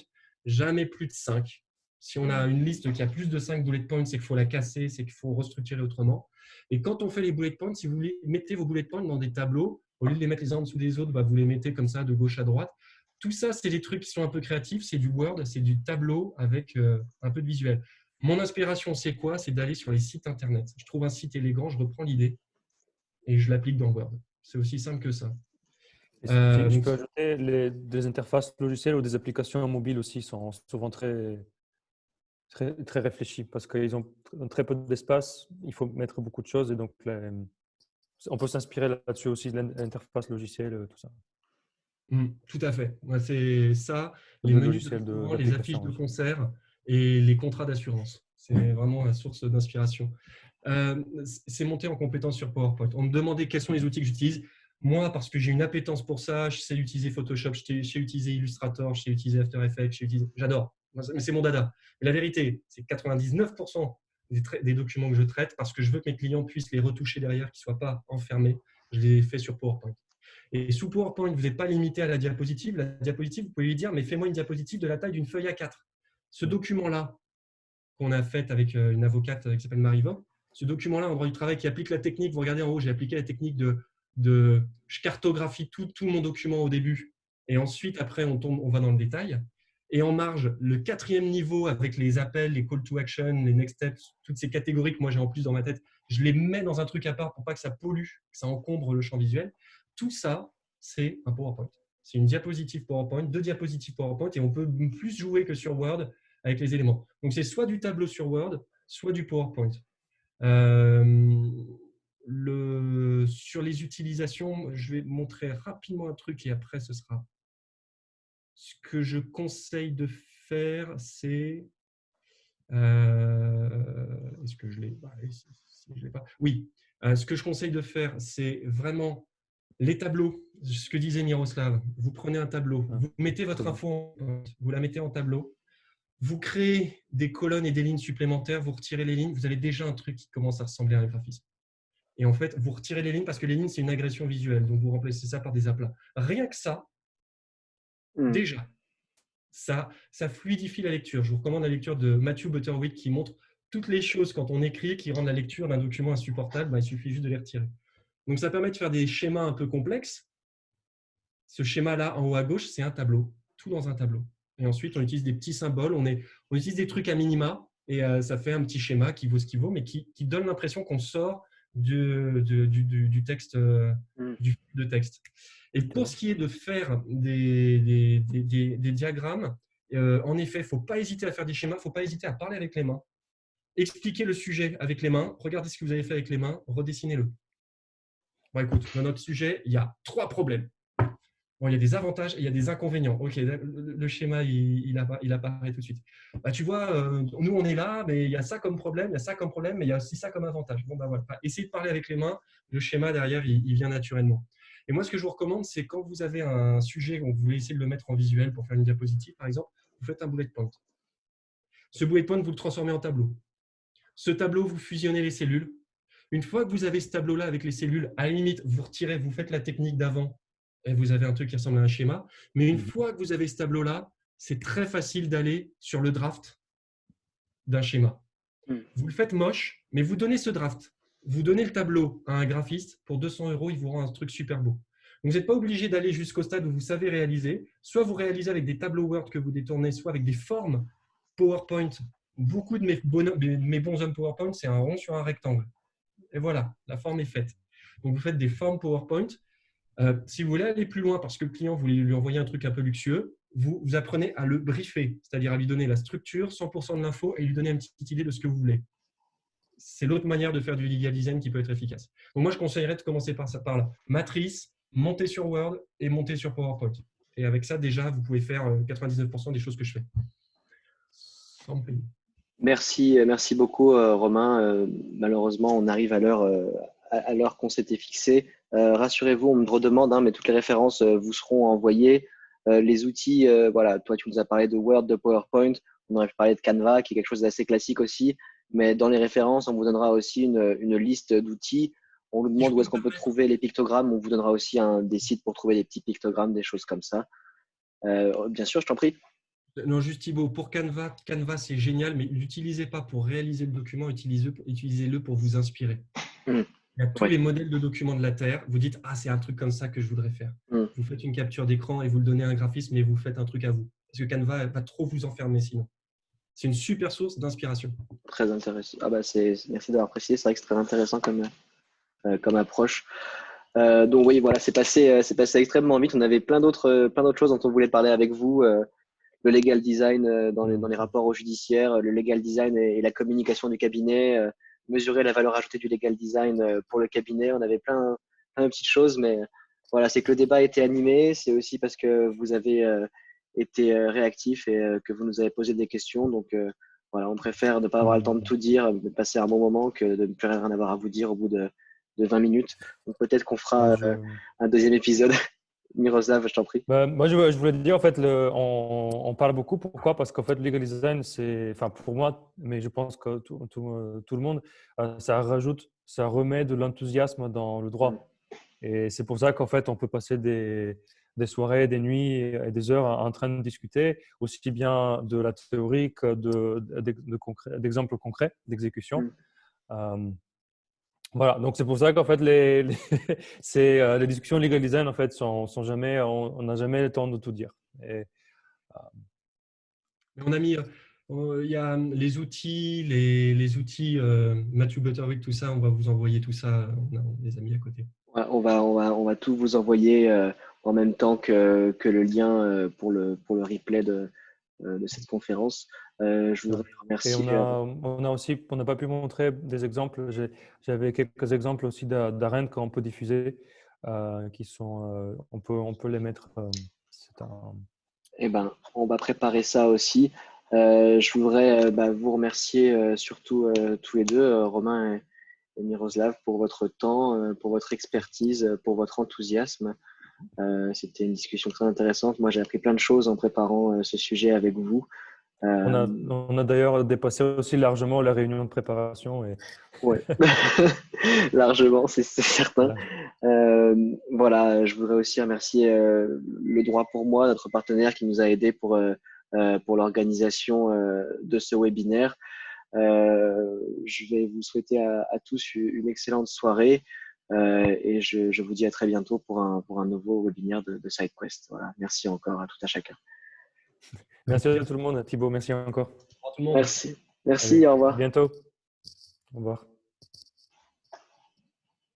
Jamais plus de 5. Si on a une liste qui a plus de 5 bullet points, c'est qu'il faut la casser, c'est qu'il faut restructurer autrement. Et quand on fait les bullet points, si vous voulez, mettez vos bullet points dans des tableaux. Au lieu de les mettre les uns en dessous des autres, vous les mettez comme ça de gauche à droite. Tout ça, c'est des trucs qui sont un peu créatifs. C'est du Word, c'est du tableau avec un peu de visuel. Mon inspiration, c'est quoi? C'est d'aller sur les sites Internet. Je trouve un site élégant, je reprends l'idée et je l'applique dans Word. C'est aussi simple que ça. Je peux ajouter des interfaces logicielles ou des applications mobiles aussi sont souvent très réfléchies parce qu'ils ont très peu d'espace. Il faut mettre beaucoup de choses et donc on peut s'inspirer là-dessus aussi de l'interface logicielle, tout ça. Tout à fait. C'est ça, les Le menus de logiciel restaurant, les affiches de d'application. concert et les contrats d'assurance. C'est vraiment la source d'inspiration. C'est monter en compétence sur PowerPoint. On me demandait quels sont les outils que j'utilise. Moi, parce que j'ai une appétence pour ça, je sais utiliser Photoshop, je sais utiliser Illustrator, je sais utiliser After Effects, j'adore. Mais c'est mon dada. Mais la vérité, c'est que 99% des documents que je traite, parce que je veux que mes clients puissent les retoucher derrière, qu'ils ne soient pas enfermés, je les fais sur PowerPoint. Et sous PowerPoint, vous n'êtes pas limité à la diapositive. La diapositive, vous pouvez lui dire, mais fais-moi une diapositive de la taille d'une feuille A4. Ce document-là, qu'on a fait avec une avocate qui s'appelle Marie-Vaughan, ce document-là, en droit du travail, qui applique la technique, vous regardez en haut, j'ai appliqué la technique je cartographie tout mon document au début, et ensuite, après, on va dans le détail. Et en marge, le 4e niveau avec les appels, les call to action, les next steps, toutes ces catégories que moi j'ai en plus dans ma tête, je les mets dans un truc à part pour pas que ça pollue, que ça encombre le champ visuel. Tout ça, c'est un PowerPoint. C'est une diapositive PowerPoint, 2 diapositives PowerPoint, et on peut plus jouer que sur Word avec les éléments. Donc, c'est soit du tableau sur Word, soit du PowerPoint. Sur les utilisations, je vais montrer rapidement un truc et après, ce sera… Ce que je conseille de faire, c'est… Est-ce que je l'ai… je l'ai pas. Oui. Ce que je conseille de faire, c'est vraiment les tableaux. Ce que disait Miroslav. Vous prenez un tableau, vous mettez votre info, vous la mettez en tableau. Vous créez des colonnes et des lignes supplémentaires, vous retirez les lignes, vous avez déjà un truc qui commence à ressembler à un graphisme. Et en fait, vous retirez les lignes parce que les lignes, c'est une agression visuelle. Donc, vous remplacez ça par des aplats. Rien que ça, déjà, ça fluidifie la lecture. Je vous recommande la lecture de Matthew Butterwick qui montre toutes les choses quand on écrit qui rendent la lecture d'un document insupportable. Il suffit juste de les retirer. Donc, ça permet de faire des schémas un peu complexes. Ce schéma-là, en haut à gauche, c'est un tableau. Tout dans un tableau. Et ensuite, on utilise des petits symboles, on utilise des trucs à minima et ça fait un petit schéma qui vaut ce qu'il vaut, mais qui donne l'impression qu'on sort du texte, de texte. Et pour ce qui est de faire des diagrammes, en effet, il ne faut pas hésiter à faire des schémas, il ne faut pas hésiter à parler avec les mains, expliquer le sujet avec les mains, regardez ce que vous avez fait avec les mains, redessinez-le. Bon, écoute, dans notre sujet, il y a 3 problèmes. Bon, il y a des avantages et il y a des inconvénients. Ok, le schéma, il apparaît tout de suite. Tu vois, nous, on est là, mais il y a ça comme problème, il y a ça comme problème, mais il y a aussi ça comme avantage. Bon, voilà. Essayez de parler avec les mains. Le schéma, derrière, il vient naturellement. Et moi, ce que je vous recommande, c'est quand vous avez un sujet, vous voulez essayer de le mettre en visuel pour faire une diapositive, par exemple, vous faites un bullet point. Ce bullet point, vous le transformez en tableau. Ce tableau, vous fusionnez les cellules. Une fois que vous avez ce tableau-là avec les cellules, à la limite, vous retirez, vous faites la technique d'avant, et vous avez un truc qui ressemble à un schéma. Mais une fois que vous avez ce tableau-là, c'est très facile d'aller sur le draft d'un schéma. Vous le faites moche, mais vous donnez ce draft. Vous donnez le tableau à un graphiste. Pour 200 €, il vous rend un truc super beau. Donc, vous n'êtes pas obligé d'aller jusqu'au stade où vous savez réaliser. Soit vous réalisez avec des tableaux Word que vous détournez, soit avec des formes PowerPoint. Beaucoup de mes bons hommes PowerPoint, c'est un rond sur un rectangle. Et voilà, la forme est faite. Donc, vous faites des formes PowerPoint. Si vous voulez aller plus loin parce que le client, vous voulez lui envoyer un truc un peu luxueux, vous apprenez à le briefer, c'est-à-dire à lui donner la structure, 100% de l'info et lui donner une petite idée de ce que vous voulez. C'est l'autre manière de faire du legal design qui peut être efficace. Donc moi, je conseillerais de commencer par là. Matrice, monter sur Word et monter sur PowerPoint. Et avec ça, déjà, vous pouvez faire 99% des choses que je fais. Sans payer. Merci beaucoup, Romain. Malheureusement, on arrive à l'heure qu'on s'était fixée. Rassurez-vous, on me redemande, mais toutes les références vous seront envoyées. Les outils, voilà, toi, tu nous as parlé de Word, de PowerPoint. On aurait pu parler de Canva, qui est quelque chose d'assez classique aussi. Mais dans les références, on vous donnera aussi une liste d'outils. On nous demande où est-ce qu'on peut trouver les pictogrammes. On vous donnera aussi des sites pour trouver des petits pictogrammes, des choses comme ça. Bien sûr, je t'en prie. Non, juste Thibaut, pour Canva, Canva c'est génial, mais n'utilisez pas pour réaliser le document, utilisez-le pour vous inspirer. Mmh. Il y a tous Ouais. les modèles de documents de la Terre. Vous dites, ah, c'est un truc comme ça que je voudrais faire. Mmh. Vous faites une capture d'écran et vous le donnez à un graphisme et vous faites un truc à vous. Parce que Canva va trop vous enfermer sinon. C'est une super source d'inspiration. Très intéressant. Ah bah merci d'avoir précisé. C'est vrai que c'est très intéressant comme approche. Donc oui, voilà, c'est passé extrêmement vite. On avait plein d'autres choses dont on voulait parler avec vous. Le legal design dans les rapports au judiciaire, le legal design et la communication du cabinet, mesurer la valeur ajoutée du legal design pour le cabinet. On avait plein de petites choses, mais voilà, c'est que le débat a été animé. C'est aussi parce que vous avez été réactif et que vous nous avez posé des questions. Donc voilà, on préfère ne pas avoir le temps de tout dire, de passer un bon moment que de ne plus rien avoir à vous dire au bout de 20 minutes. Donc peut-être qu'on fera un deuxième épisode. Miroslav, je t'en prie. Moi, je voulais te dire, en fait, on parle beaucoup. Pourquoi? Parce qu'en fait, le legal design, c'est, enfin, pour moi, mais je pense que tout le monde, ça remet de l'enthousiasme dans le droit. Et c'est pour ça qu'en fait, on peut passer des soirées, des nuits et des heures en train de discuter, aussi bien de la théorie que d'exemples concrets d'exécution. Voilà, donc c'est pour ça qu'en fait, les discussions legal design, en fait, sont jamais, on n'a jamais le temps de tout dire. Et, on a mis, il y a les outils, Matthew Butterwick, tout ça, on va vous envoyer tout ça, on les a mis à côté. Ouais, on va tout vous envoyer en même temps que le lien pour le replay de cette conférence. Je voudrais remercier. Et on n'a pas pu montrer des exemples. J'avais quelques exemples aussi d'arènes qu'on peut diffuser, qui sont, on peut les mettre. Eh ben, on va préparer ça aussi. Je voudrais vous remercier surtout tous les deux, Romain et Miroslav, pour votre temps, pour votre expertise, pour votre enthousiasme. C'était une discussion très intéressante. Moi, j'ai appris plein de choses en préparant ce sujet avec vous. On a d'ailleurs dépassé aussi largement la réunion de préparation. Ouais, largement, c'est certain. Voilà, je voudrais aussi remercier Le Droit pour moi, notre partenaire qui nous a aidés pour l'organisation de ce webinaire. Je vais vous souhaiter à tous une excellente soirée et je vous dis à très bientôt pour un nouveau webinaire de SideQuest. Voilà, merci encore à tout à chacun. Merci à tout le monde. Thibaut, merci encore. Merci. Merci, allez, au revoir. À bientôt. Au revoir.